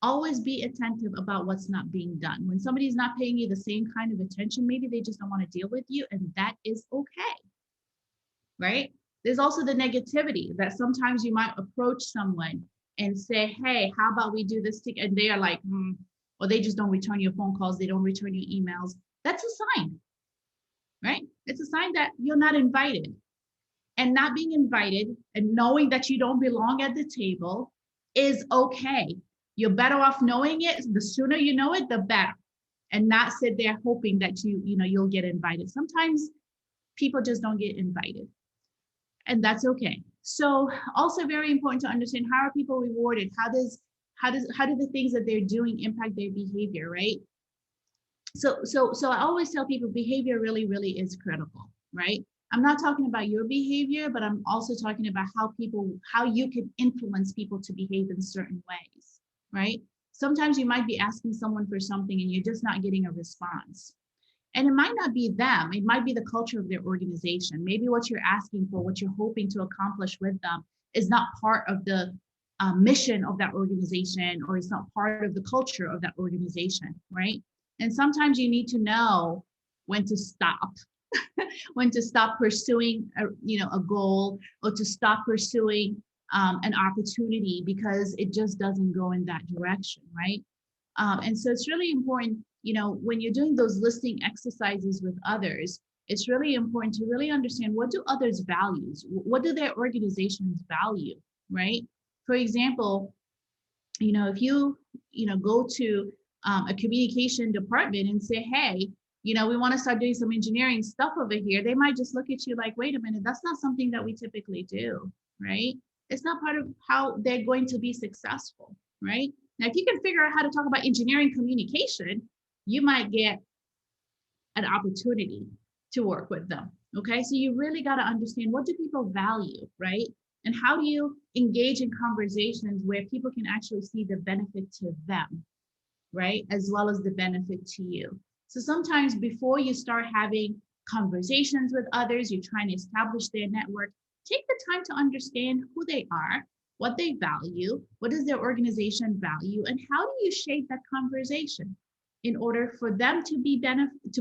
Always be attentive about what's not being done. When somebody's not paying you the same kind of attention, maybe they just don't want to deal with you, and that is okay, right? There's also the negativity that sometimes you might approach someone and say, hey, how about we do this together? And they are like, or they just don't return your phone calls, they don't return your emails. That's a sign, right? It's a sign that you're not invited. And not being invited and knowing that you don't belong at the table is okay. You're better off knowing it. The sooner you know it, the better. And not sit there hoping that you'll get invited. Sometimes people just don't get invited. And that's okay. So also very important to understand, how are people rewarded? How do the things that they're doing impact their behavior, right? So I always tell people behavior really, really is critical, right? I'm not talking about your behavior, but I'm also talking about how you can influence people to behave in certain ways, right? Sometimes you might be asking someone for something and you're just not getting a response. And it might not be them, it might be the culture of their organization. Maybe what you're asking for, what you're hoping to accomplish with them is not part of the mission of that organization, or it's not part of the culture of that organization, right? And sometimes you need to know when to stop, when to stop pursuing a goal, or to stop pursuing an opportunity because it just doesn't go in that direction, right? And so it's really important, when you're doing those listing exercises with others, it's really important to really understand, what do others values? What do their organizations value, right? For example, if you go to a communication department and say, hey, we want to start doing some engineering stuff over here, they might just look at you like, wait a minute, that's not something that we typically do, right? It's not part of how they're going to be successful, right? Now, if you can figure out how to talk about engineering communication, you might get an opportunity to work with them. Okay, so you really got to understand, what do people value, right? And how do you engage in conversations where people can actually see the benefit to them, right? As well as the benefit to you. So sometimes before you start having conversations with others, you're trying to establish their network, take the time to understand who they are, what they value, what does their organization value, and how do you shape that conversation in order for them to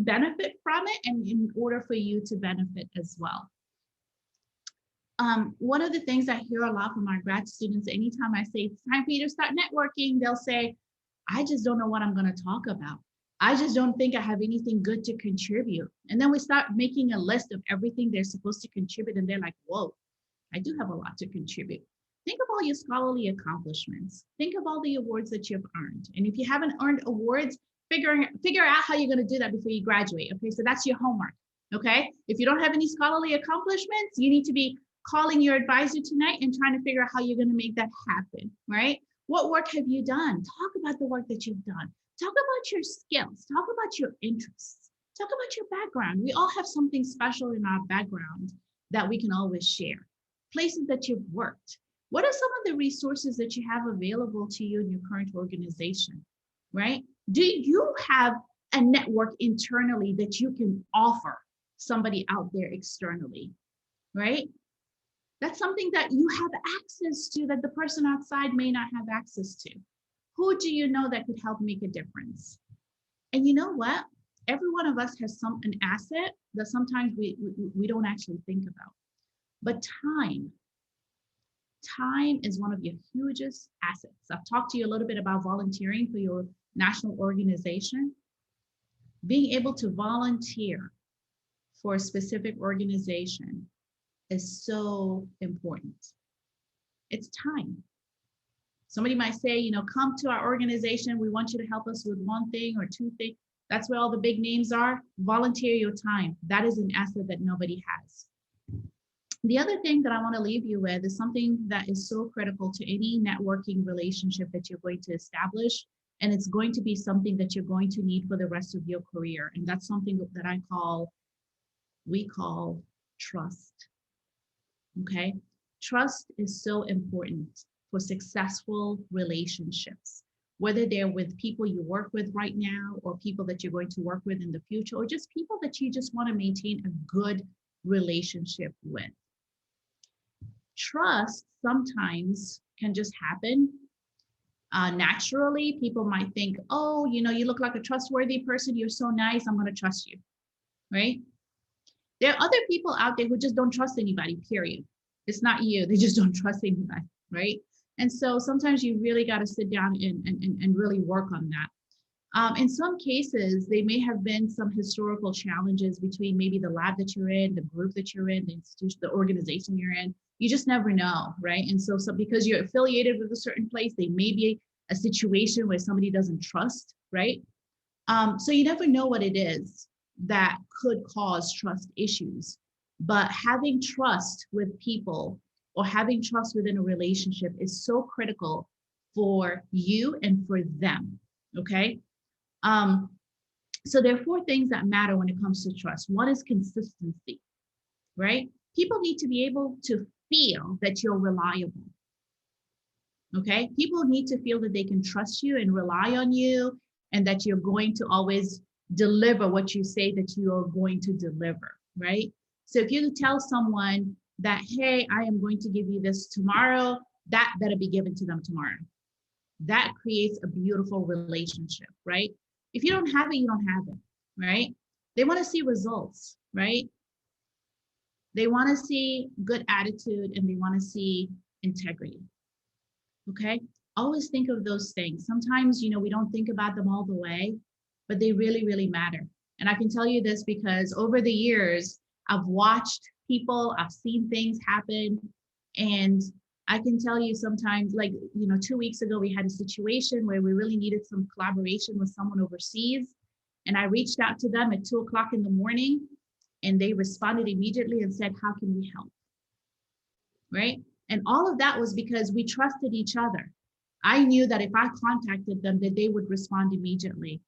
benefit from it, and in order for you to benefit as well. One of the things I hear a lot from our grad students, anytime I say it's time for you to start networking, they'll say, I just don't know what I'm going to talk about. I just don't think I have anything good to contribute. And then we start making a list of everything they're supposed to contribute, and they're like, whoa, I do have a lot to contribute. Think of all your scholarly accomplishments. Think of all the awards that you've earned. And if you haven't earned awards, figure out how you're going to do that before you graduate. Okay, so that's your homework. Okay, if you don't have any scholarly accomplishments, you need to be calling your advisor tonight and trying to figure out how you're going to make that happen, right? What work have you done? Talk about the work that you've done. Talk about your skills. Talk about your interests. Talk about your background. We all have something special in our background that we can always share. Places that you've worked. What are some of the resources that you have available to you in your current organization, right? Do you have a network internally that you can offer somebody out there externally, right? That's something that you have access to that the person outside may not have access to. Who do you know that could help make a difference? And you know what? Every one of us has an asset that sometimes we don't actually think about. But time is one of your hugest assets. I've talked to you a little bit about volunteering for your national organization. Being able to volunteer for a specific organization is so important. It's time. Somebody might say, come to our organization. We want you to help us with one thing or two things. That's where all the big names are. Volunteer your time. That is an asset that nobody has. The other thing that I want to leave you with is something that is so critical to any networking relationship that you're going to establish. And it's going to be something that you're going to need for the rest of your career. And that's something that we call trust. Okay? Trust is so important for successful relationships, whether they're with people you work with right now, or people that you're going to work with in the future, or just people that you just want to maintain a good relationship with. Trust sometimes can just happen naturally. People might think, oh, you look like a trustworthy person. You're so nice. I'm going to trust you, right? There are other people out there who just don't trust anybody, period. It's not you. They just don't trust anybody, right? And so sometimes you really got to sit down and really work on that. In some cases, they may have been some historical challenges between maybe the lab that you're in, the group that you're in, the institution, the organization you're in. You just never know, right? And so because you're affiliated with a certain place, they may be a situation where somebody doesn't trust, right? So you never know what it is that could cause trust issues. But having trust with people, or having trust within a relationship, is so critical for you and for them, okay? So there are 4 things that matter when it comes to trust. One is consistency, right? People need to be able to feel that you're reliable, okay? People need to feel that they can trust you and rely on you, and that you're going to always deliver what you say that you are going to deliver, right? So if you tell someone that, hey, I am going to give you this tomorrow, that better be given to them tomorrow. That creates a beautiful relationship, right? If you don't have it, you don't have it, right? They want to see results, right? They want to see good attitude and they want to see integrity. Okay. Always think of those things. Sometimes, we don't think about them all the way, but they really, really matter. And I can tell you this because over the years, I've watched people, I've seen things happen. And I can tell you sometimes, like, 2 weeks ago, we had a situation where we really needed some collaboration with someone overseas. And I reached out to them at 2:00 in the morning and they responded immediately and said, how can we help? Right? And all of that was because we trusted each other. I knew that if I contacted them, that they would respond immediately.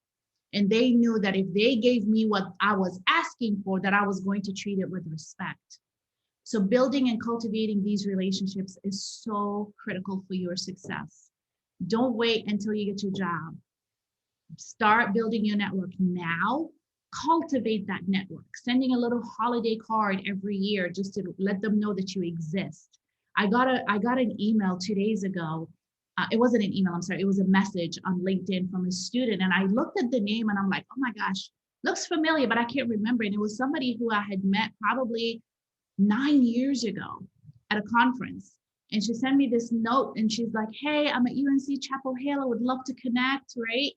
And they knew that if they gave me what I was asking for, that I was going to treat it with respect. So building and cultivating these relationships is so critical for your success. Don't wait until you get your job. Start building your network now. Cultivate that network. Sending a little holiday card every year just to let them know that you exist. I got an email 2 days ago. It wasn't an email, I'm sorry. It was a message on LinkedIn from a student. And I looked at the name and I'm like, oh my gosh, looks familiar, but I can't remember. And it was somebody who I had met probably 9 years ago at a conference. And she sent me this note and she's like, hey, I'm at UNC Chapel Hill. I would love to connect, right?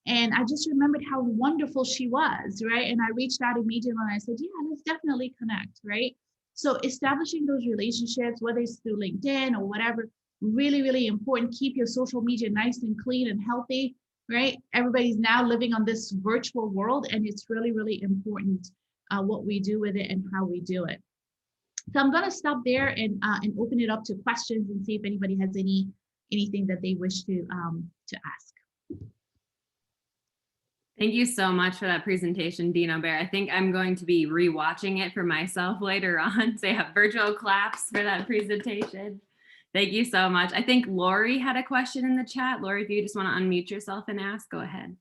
And I just remembered how wonderful she was, right? And I reached out immediately and I said, yeah, let's definitely connect, right? So establishing those relationships, whether it's through LinkedIn or whatever, really, really important. Keep your social media nice and clean and healthy, right? Everybody's now living on this virtual world and it's really, really important what we do with it and how we do it. So I'm going to stop there and open it up to questions and see if anybody has anything that they wish to ask. Thank you so much for that presentation, Dean Obare. I think I'm going to be rewatching it for myself later on. So yeah, virtual claps for that presentation. Thank you so much. I think Lori had a question in the chat. Lori, if you just want to unmute yourself and ask, go ahead.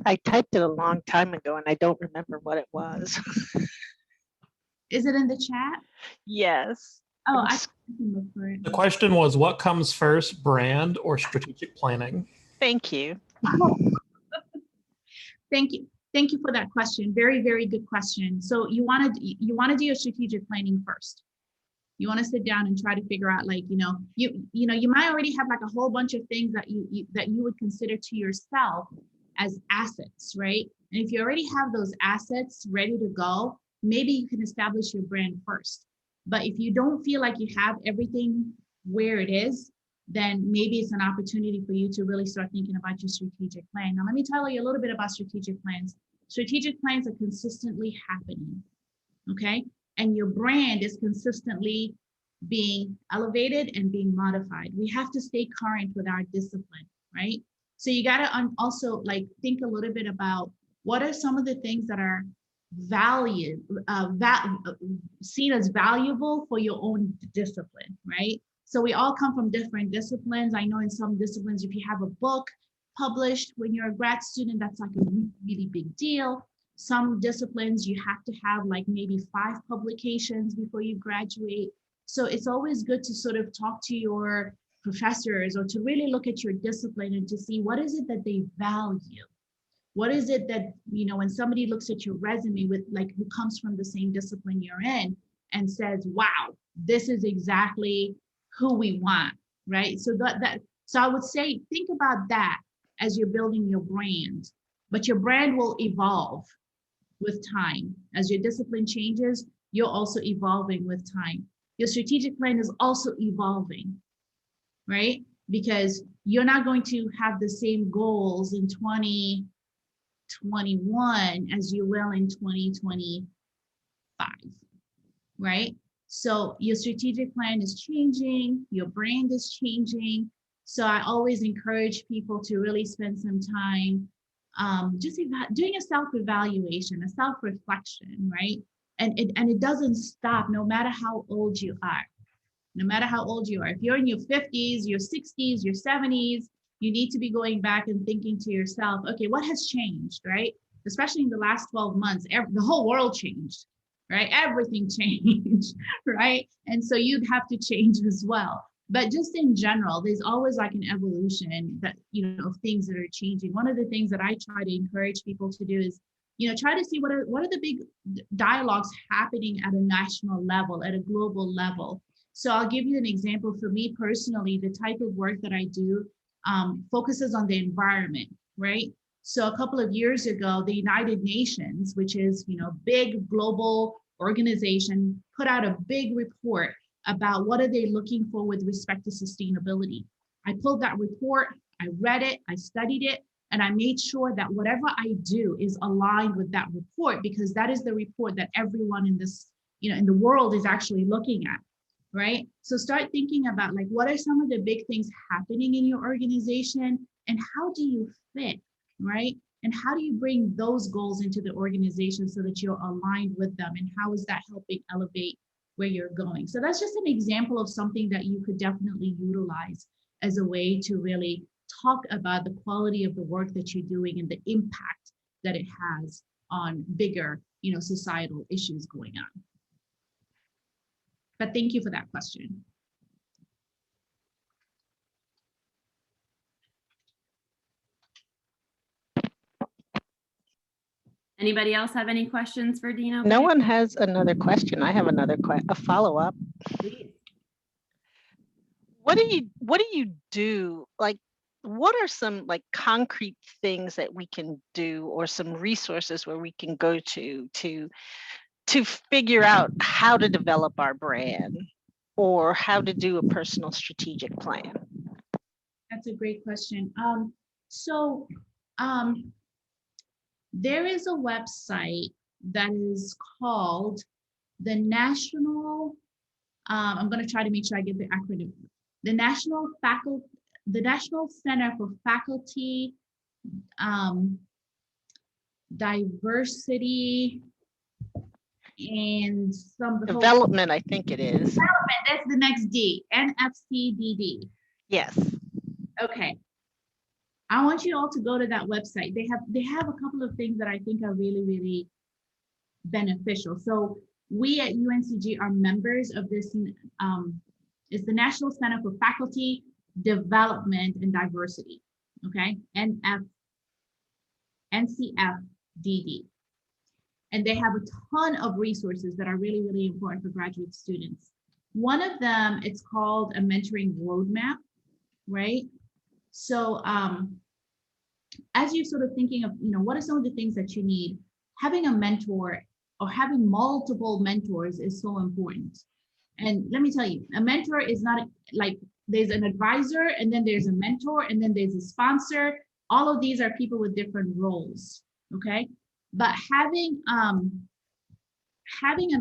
I typed it a long time ago and I don't remember what it was. Is it in the chat? Yes. Oh, I can look for it. The question was, what comes first, brand or strategic planning? Thank you. Oh. Thank you. Thank you for that question. Very, very good question. So you want to do your strategic planning first. You want to sit down and try to figure out, like, you might already have like a whole bunch of things that you would consider to yourself as assets, right? And if you already have those assets ready to go, maybe you can establish your brand first. But if you don't feel like you have everything where it is, then maybe it's an opportunity for you to really start thinking about your strategic plan. Now, let me tell you a little bit about strategic plans. Strategic plans are consistently happening, okay? And your brand is consistently being elevated and being modified. We have to stay current with our discipline, right? So you got to also like think a little bit about what are some of the things that are seen as valuable for your own discipline, right? So we all come from different disciplines. I know in some disciplines, if you have a book published when you're a grad student, that's like a really, really big deal. Some disciplines you have to have like maybe 5 publications before you graduate. So it's always good to sort of talk to your professors or to really look at your discipline and to see what is it that they value. What is it that, when somebody looks at your resume with like who comes from the same discipline you're in and says, wow, this is exactly who we want, right? So so I would say, think about that as you're building your brand, but your brand will evolve with time. As your discipline changes, you're also evolving with time. Your strategic plan is also evolving, right? Because you're not going to have the same goals in 2021 as you will in 2025, right? So your strategic plan is changing, your brand is changing. So I always encourage people to really spend some time just doing a self-evaluation, a self-reflection, right? And it doesn't stop no matter how old you are. No matter how old you are. If you're in your 50s, your 60s, your 70s, you need to be going back and thinking to yourself, okay, what has changed, right? Especially in the last 12 months, the whole world changed, right? Everything changed, right? And so you'd have to change as well. But just in general, there's always like an evolution that, of things that are changing. One of the things that I try to encourage people to do is, try to see what are the big dialogues happening at a national level, at a global level. So I'll give you an example. For me personally, the type of work that I do focuses on the environment, right? So a couple of years ago, the United Nations, which is, big global organization, put out a big report about what are they looking for with respect to sustainability. I pulled that report, I read it, I studied it, and I made sure that whatever I do is aligned with that report, because that is the report that everyone in this, in the world is actually looking at, right? So start thinking about like, what are some of the big things happening in your organization and how do you fit, right? And how do you bring those goals into the organization so that you're aligned with them? And how is that helping elevate where you're going? So that's just an example of something that you could definitely utilize as a way to really talk about the quality of the work that you're doing and the impact that it has on bigger, societal issues going on. But thank you for that question. Anybody else have any questions for Dean Obare? No one has another question. I have a follow-up. Please. What do you do? Like, what are some like concrete things that we can do, or some resources where we can go to figure out how to develop our brand or how to do a personal strategic plan? That's a great question. There is a website that is called the National, I'm going to try to make sure I get the acronym, the National Center for Faculty Diversity and some Development, I think it is. Development, that's the next D, NFCDD. Yes. Okay. I want you all to go to that website. They have a couple of things that I think are really, really beneficial. So we at UNCG are members of this, it's the National Center for Faculty Development and Diversity, okay? NCFDD. And they have a ton of resources that are really, really important for graduate students. One of them, it's called a mentoring roadmap, right? So as you're sort of thinking of, what are some of the things that you need, having a mentor or having multiple mentors is so important. And let me tell you, a mentor is not like there's an advisor and then there's a mentor and then there's a sponsor. All of these are people with different roles, okay? But having an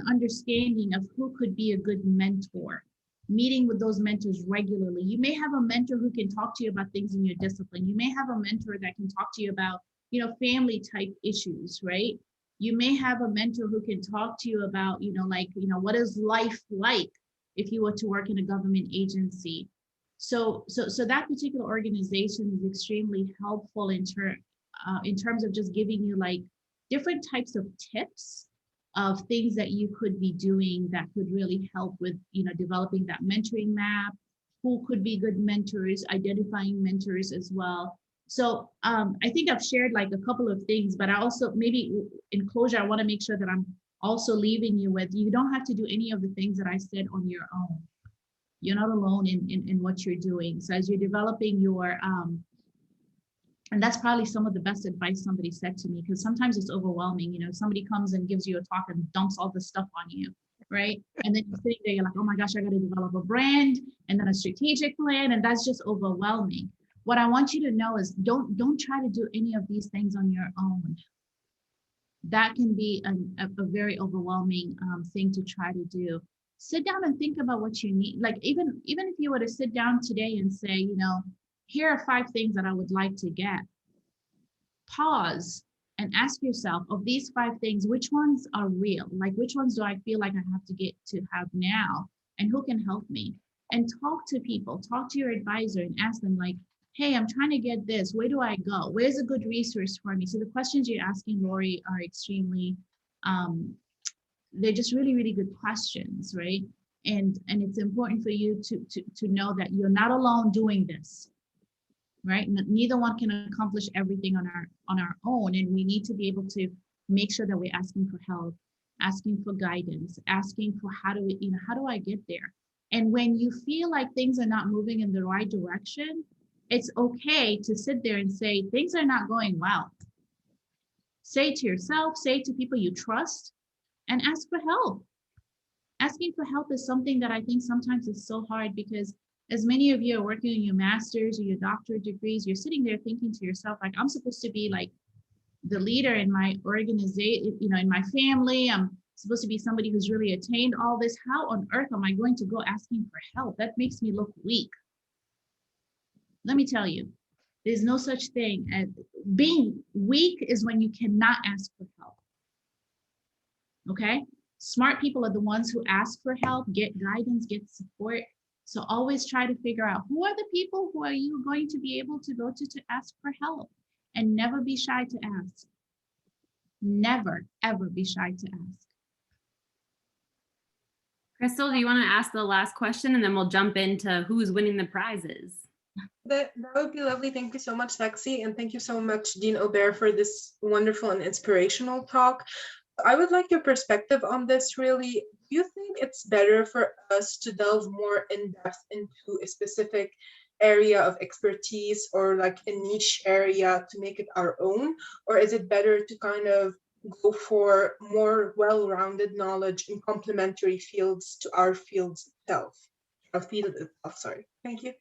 understanding of who could be a good mentor, meeting with those mentors regularly. You may have a mentor who can talk to you about things in your discipline. You may have a mentor that can talk to you about, family type issues, right? You may have a mentor who can talk to you about, what is life like if you were to work in a government agency. So that particular organization is extremely helpful in terms of just giving you like different types of tips of things that you could be doing that could really help with, developing that mentoring map, who could be good mentors, identifying mentors as well. So I think I've shared like a couple of things, but I also, maybe in closure, I want to make sure that I'm also leaving you with, you don't have to do any of the things that I said on your own. You're not alone in what you're doing. So as you're developing your, and that's probably some of the best advice somebody said to me, because sometimes it's overwhelming. Somebody comes and gives you a talk and dumps all this stuff on you, right? And then you're sitting there, you're like, oh my gosh, I got to develop a brand and then a strategic plan. And that's just overwhelming. What I want you to know is don't try to do any of these things on your own. That can be a very overwhelming thing to try to do. Sit down and think about what you need. Like even if you were to sit down today and say, here are 5 things that I would like to get. Pause and ask yourself, of these 5 things, which ones are real? Like, which ones do I feel like I have to get to have now? And who can help me? And talk to people, talk to your advisor and ask them like, hey, I'm trying to get this. Where do I go? Where's a good resource for me? So the questions you're asking, Lori, are extremely, they're just really, really good questions, right? And it's important for you to know that you're not alone doing this, right? Neither one can accomplish everything on our own, and we need to be able to make sure that we're asking for help, asking for guidance, asking for how do I get there? And when you feel like things are not moving in the right direction, it's okay to sit there and say things are not going well. Say to yourself, say to people you trust, and ask for help. Asking for help is something that I think sometimes is so hard, because as many of you are working on your master's or your doctorate degrees, you're sitting there thinking to yourself, like, I'm supposed to be like the leader in my organization, in my family. I'm supposed to be somebody who's really attained all this. How on earth am I going to go asking for help? That makes me look weak. Let me tell you, there's no such thing as being weak. Is when you cannot ask for help. Okay? Smart people are the ones who ask for help, get guidance, get support. So always try to figure out who are the people who are you going to be able to go to ask for help, and never be shy to ask. Never, ever be shy to ask. Crystal, do you want to ask the last question, and then we'll jump into who's winning the prizes? That would be lovely. Thank you so much, Lexi. And thank you so much, Dean Obare, for this wonderful and inspirational talk. I would like your perspective on this, really. Do you think it's better for us to delve more in depth into a specific area of expertise, or like a niche area, to make it our own? Or is it better to kind of go for more well-rounded knowledge in complementary fields to our field itself? Sorry. Thank you.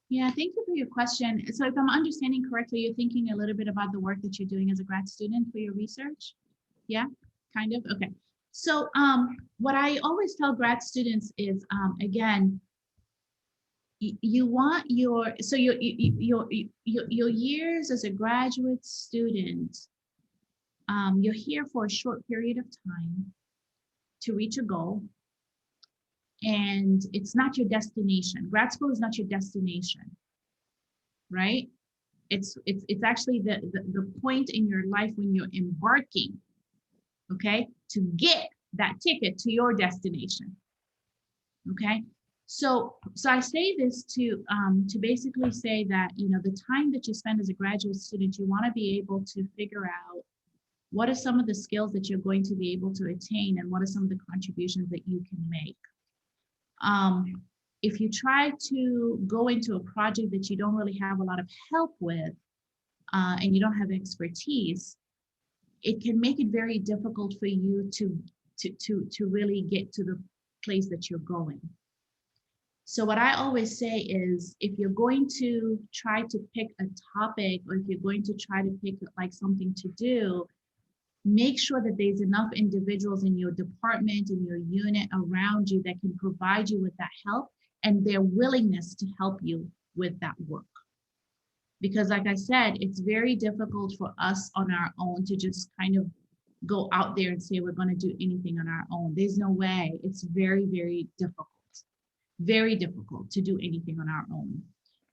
Yeah, thank you for your question. So if I'm understanding correctly, you're thinking a little bit about the work that you're doing as a grad student for your research? Yeah, kind of. Okay. So what I always tell grad students is, again, you want your years as a graduate student, you're here for a short period of time to reach a goal, and it's not your destination. Grad school is not your destination, right? It's actually the point in your life when you're embarking, okay, to get that ticket to your destination. Okay, so I say this to basically say that, the time that you spend as a graduate student, you want to be able to figure out what are some of the skills that you're going to be able to attain, and what are some of the contributions that you can make. If you try to go into a project that you don't really have a lot of help with, and you don't have expertise, it can make it very difficult for you to really get to the place that you're going. So what I always say is, if you're going to try to pick a topic, or if you're going to try to pick like something to do, make sure that there's enough individuals in your department, in your unit around you, that can provide you with that help, and their willingness to help you with that work. Because like I said, it's very difficult for us on our own to just kind of go out there and say we're going to do anything on our own. There's no way. It's very, very difficult to do anything on our own.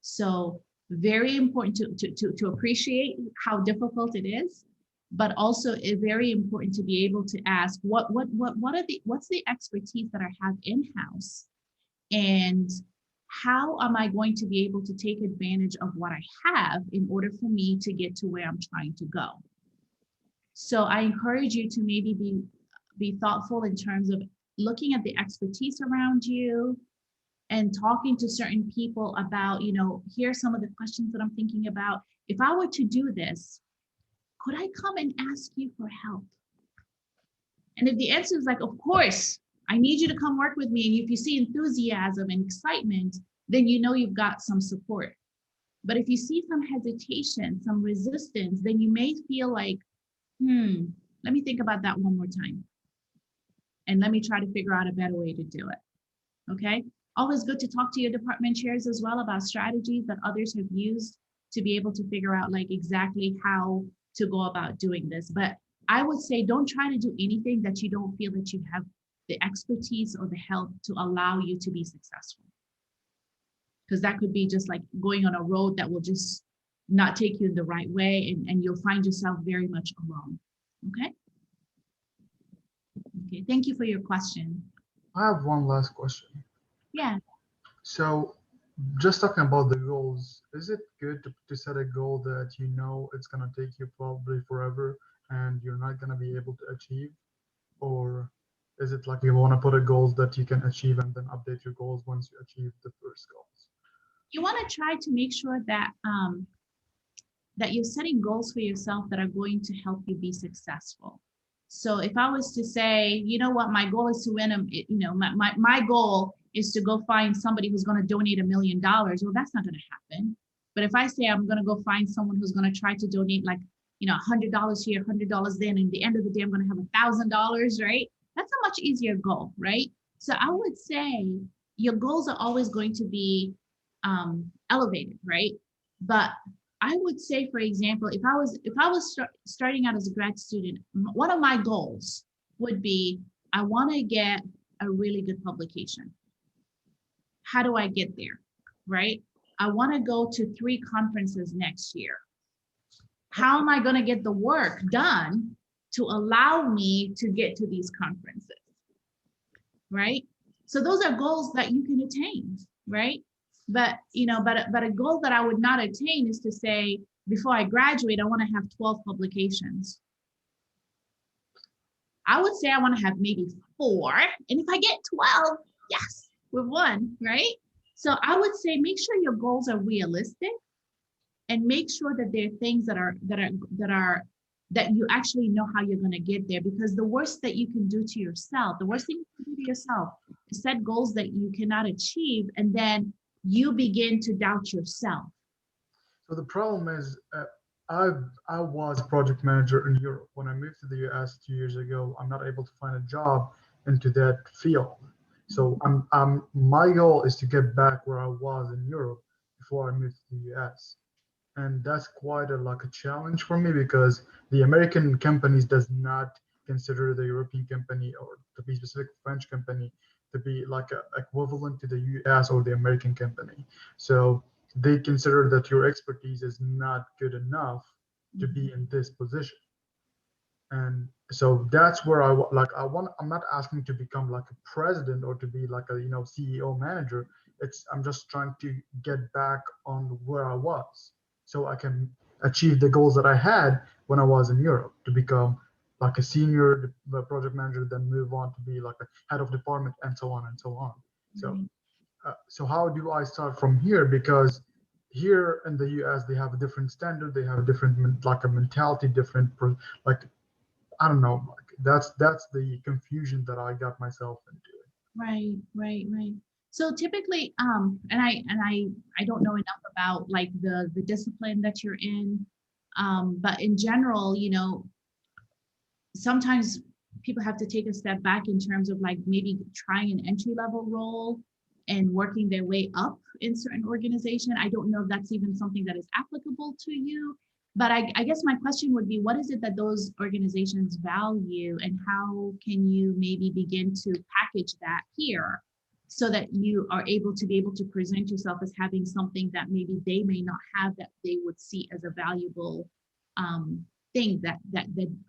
So very important to appreciate how difficult it is, but also very important to be able to ask what's the expertise that I have in-house, and how am I going to be able to take advantage of what I have in order for me to get to where I'm trying to go. So I encourage you to maybe be thoughtful in terms of looking at the expertise around you, and talking to certain people about, here are some of the questions that I'm thinking about. If I were to do this, could I come and ask you for help? And if the answer is like, of course, I need you to come work with me, and if you see enthusiasm and excitement, then you've got some support. But if you see some hesitation, some resistance, then you may feel like, let me think about that one more time. And let me try to figure out a better way to do it, okay? Always good to talk to your department chairs as well about strategies that others have used to be able to figure out like exactly how to go about doing this. But I would say don't try to do anything that you don't feel that you have the expertise or the help to allow you to be successful. Because that could be just like going on a road that will just not take you in the right way, and you'll find yourself very much alone. Okay? Okay, thank you for your question. I have one last question. Yeah. So, just talking about the goals, is it good to set a goal that you know it's gonna take you probably forever and you're not gonna be able to achieve? Or is it like you want to put a goals that you can achieve and then update your goals once you achieve the first goals? You want to try to make sure that that you're setting goals for yourself that are going to help you be successful. So if I was to say, you know what, my goal is to win, my goal is to go find somebody who's going to donate $1 million. Well, that's not going to happen. But if I say I'm going to go find someone who's going to try to donate like, $100 here, $100 then, and at the end of the day, I'm going to have $1,000, right? That's a much easier goal, right? So I would say your goals are always going to be elevated, right? But I would say, for example, if I was starting out as a grad student, one of my goals would be I want to get a really good publication. How do I get there, right? I want to go to 3 conferences next year. How am I going to get the work done to allow me to get to these conferences, right? So those are goals that you can attain, right? But a goal that I would not attain is to say, before I graduate, I want to have 12 publications. I would say I want to have maybe 4. And if I get 12, yes, we've won, right? So I would say make sure your goals are realistic and make sure that they're things that you actually know how you're going to get there. Because the worst that you can do to yourself, the worst thing you can do to yourself is set goals that you cannot achieve, and then you begin to doubt yourself. So the problem is, I was project manager in Europe. When I moved to the US 2 years ago, I'm not able to find a job into that field. So my goal is to get back where I was in Europe before I moved to the US. And that's quite like a challenge for me because the American companies does not consider the European company, or to be specific, French company, to be like equivalent to the US or the American company. So they consider that your expertise is not good enough to be in this position. And so that's where I'm not asking to become like a president or to be like a CEO manager. I'm just trying to get back on where I was so I can achieve the goals that I had when I was in Europe, to become like a senior project manager, then move on to be like a head of department, and so on and so on. So how do I start from here? Because here in the US they have a different standard, they have a different like a mentality, different like I don't know. That's the confusion that I got myself into. Right. So typically, and I don't know enough about like the discipline that you're in, but in general, sometimes people have to take a step back in terms of like maybe trying an entry level role and working their way up in certain organization. I don't know if that's even something that is applicable to you. But I guess my question would be, what is it that those organizations value, and how can you maybe begin to package that here so that you are able to present yourself as having something that maybe they may not have, that they would see as a valuable thing that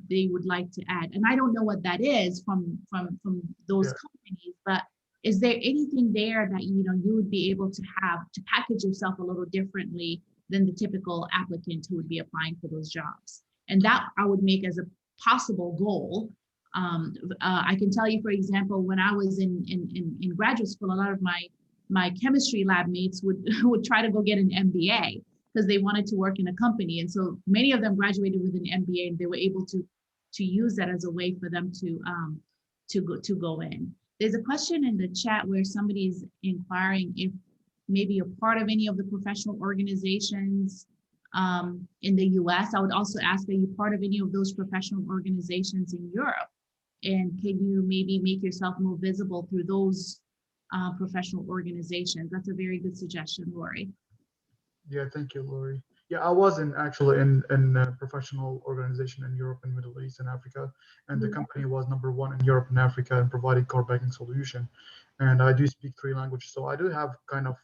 they would like to add. And I don't know what that is from those companies, but is there anything there that you would be able to have to package yourself a little differently than the typical applicant who would be applying for those jobs? And that I would make as a possible goal. I can tell you, for example, when I was in graduate school, a lot of my chemistry lab mates would try to go get an MBA because they wanted to work in a company. And so many of them graduated with an MBA, and they were able to use that as a way for them to go in. There's a question in the chat where somebody's inquiring if maybe you're part of any of the professional organizations in the US. I would also ask, are you part of any of those professional organizations in Europe? And can you maybe make yourself more visible through those professional organizations? That's a very good suggestion, Lori. Yeah, thank you, Lori. Yeah, I was actually in a professional organization in Europe and Middle East and Africa, and the company was #1 in Europe and Africa in providing core banking solution. And I do speak 3 languages, so I do have kind of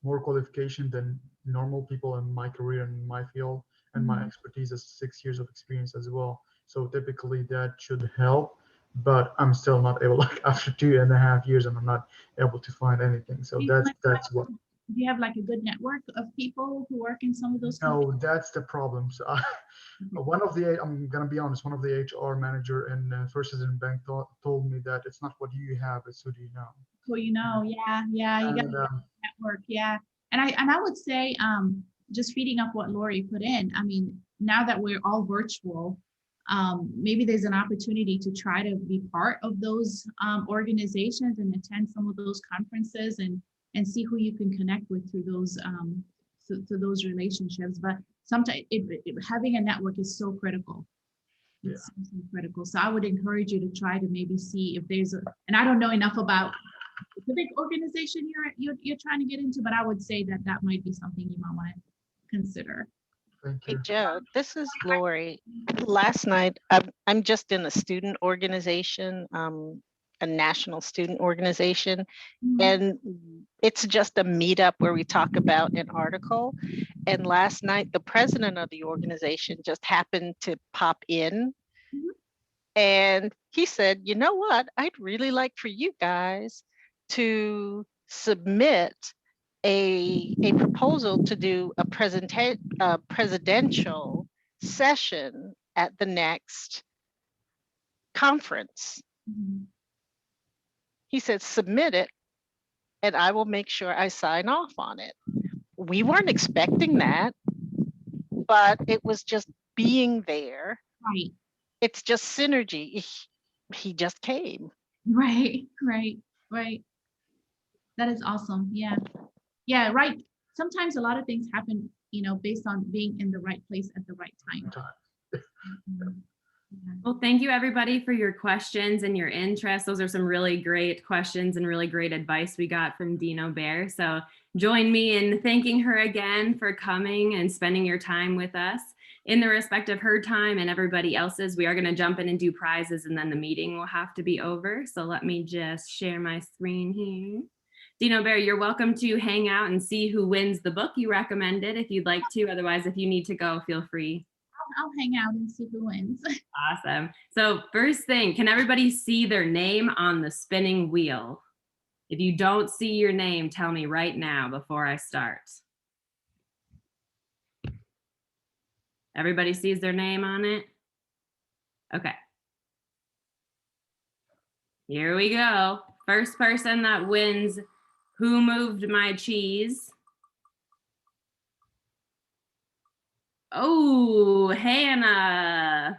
more qualification than normal people in my career and in my field, and my expertise is 6 years of experience as well. So typically that should help. but I'm still not able, like after 2.5 years, and I'm not able to find anything. So that's what. Do you have like a good network of people who work in some of those No, companies? that's the problem. So I'm gonna be honest, one of the HR manager in First Citizen Bank told me that it's not what you have, it's who do you know. Well, you know, yeah, you got And to network, yeah. And I would say, just feeding up what Lori put in. I mean, now that we're all virtual, maybe there's an opportunity to try to be part of those organizations and attend some of those conferences and see who you can connect with through those through those relationships. But sometimes having a network is so critical. It's so critical. So I would encourage you to try to maybe see if there's and I don't know enough about the big organization you're trying to get into, but I would say that might be something you might want to consider. thank Hey you. Joe, this is Lori. Last night, I'm just in a student organization, a national student organization, and it's just a meetup where we talk about an article. And last night, the president of the organization just happened to pop in, and he said, "You know what? I'd really like for you guys to submit a proposal to do a presidential session at the next conference." He said, "Submit it and I will make sure I sign off on it." We weren't expecting that, but it was just being there. Right. It's just synergy. He just came. Right. That is awesome. Yeah, right. Sometimes a lot of things happen, based on being in the right place at the right time. Well, thank you everybody for your questions and your interest. Those are some really great questions and really great advice we got from Dean Obare. So join me in thanking her again for coming and spending your time with us. In the respect of her time and everybody else's, we are going to jump in and do prizes, and then the meeting will have to be over. So let me just share my screen here. Dean Obare, you're welcome to hang out and see who wins the book you recommended if you'd like to. Otherwise, if you need to go, feel free. I'll hang out and see who wins. Awesome. So first thing, can everybody see their name on the spinning wheel? If you don't see your name, tell me right now before I start. Everybody sees their name on it? Okay. Here we go. First person that wins Who Moved My Cheese? Oh, Hannah.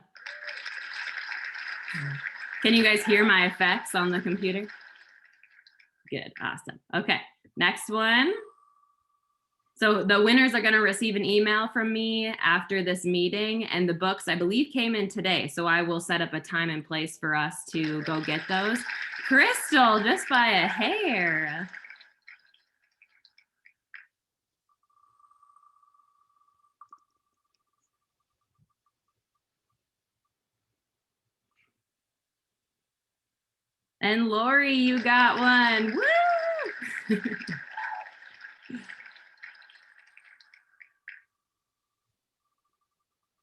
Can you guys hear my effects on the computer? Good, awesome. Okay, next one. So the winners are gonna receive an email from me after this meeting, and the books I believe came in today. So I will set up a time and place for us to go get those. Crystal, just by a hair. And Lori, you got one. Woo!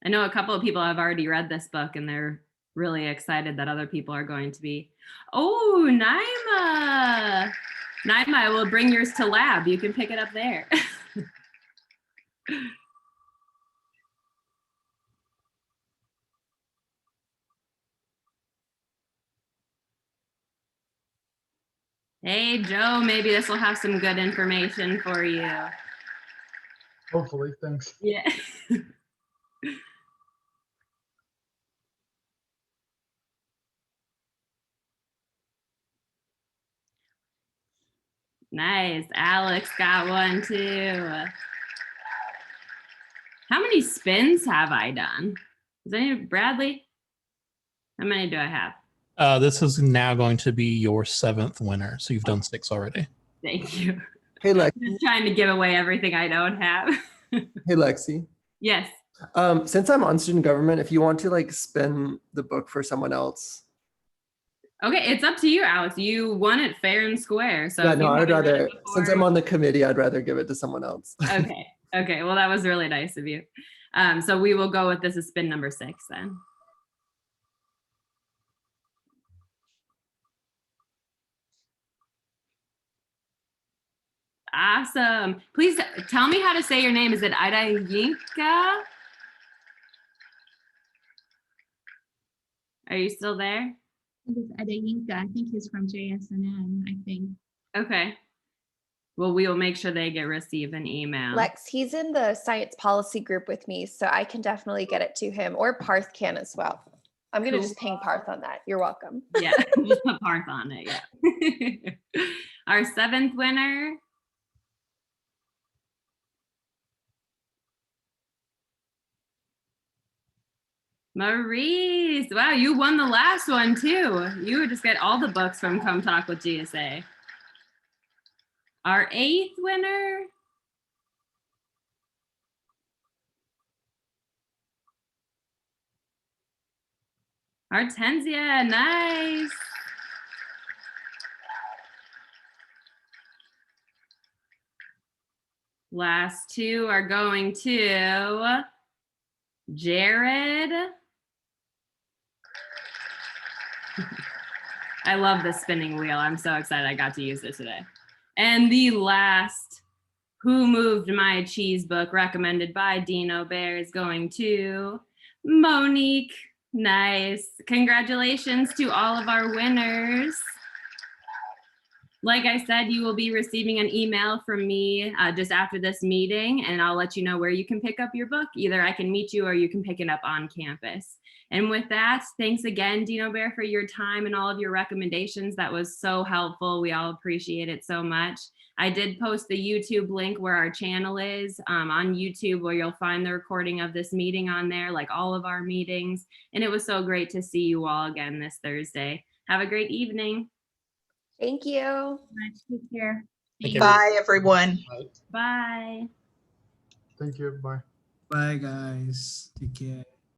I know a couple of people have already read this book and they're really excited that other people are going to be. Oh, Naima. Naima, I will bring yours to lab. You can pick it up there. Hey, Joe, maybe this will have some good information for you. Hopefully, thanks. Yeah. Nice. Alex got one too. How many spins have I done? Is any Bradley? How many do I have? This is now going to be your 7th winner. So you've done 6 already. Thank you. Hey, Lexi. Just trying to give away everything I don't have. Hey, Lexi. Yes. Since I'm on student government, if you want to like spin the book for someone else. Okay, it's up to you, Alex. You won it fair and square. So Yeah, no, I'd rather, since I'm on the committee, I'd rather give it to someone else. Okay. Okay. Well, that was really nice of you. So we will go with this is spin number 6 then. Awesome. Please tell me how to say your name. Is it Ida Yinka? Are you still there? It is Adeyinka. I think he's from JSNN, I think. Okay. Well, we will make sure they receive an email. Lex, he's in the science policy group with me, so I can definitely get it to him, or Parth can as well. I'm going to Cool. just ping Parth on that. You're welcome. Yeah, just put Parth on it. Yeah. Our 7th winner. Maurice. Wow, you won the last one too. You just get all the books from Come Talk with GSA. Our 8th winner. Hortensia, nice. Last 2 are going to Jared. I love this spinning wheel. I'm so excited I got to use it today. And the last Who Moved My Cheese book recommended by Dean Obare is going to Monique. Nice. Congratulations to all of our winners. Like I said, you will be receiving an email from me just after this meeting, and I'll let you know where you can pick up your book. Either I can meet you or you can pick it up on campus. And with that, thanks again, Dean Obare, for your time and all of your recommendations. That was so helpful. We all appreciate it so much. I did post the YouTube link where our channel is on YouTube, where you'll find the recording of this meeting on there, like all of our meetings. And it was so great to see you all again this Thursday. Have a great evening. Thank you. Take care. Thank you. Bye, everyone. Bye. Thank you. Bye. Bye, guys. Take care.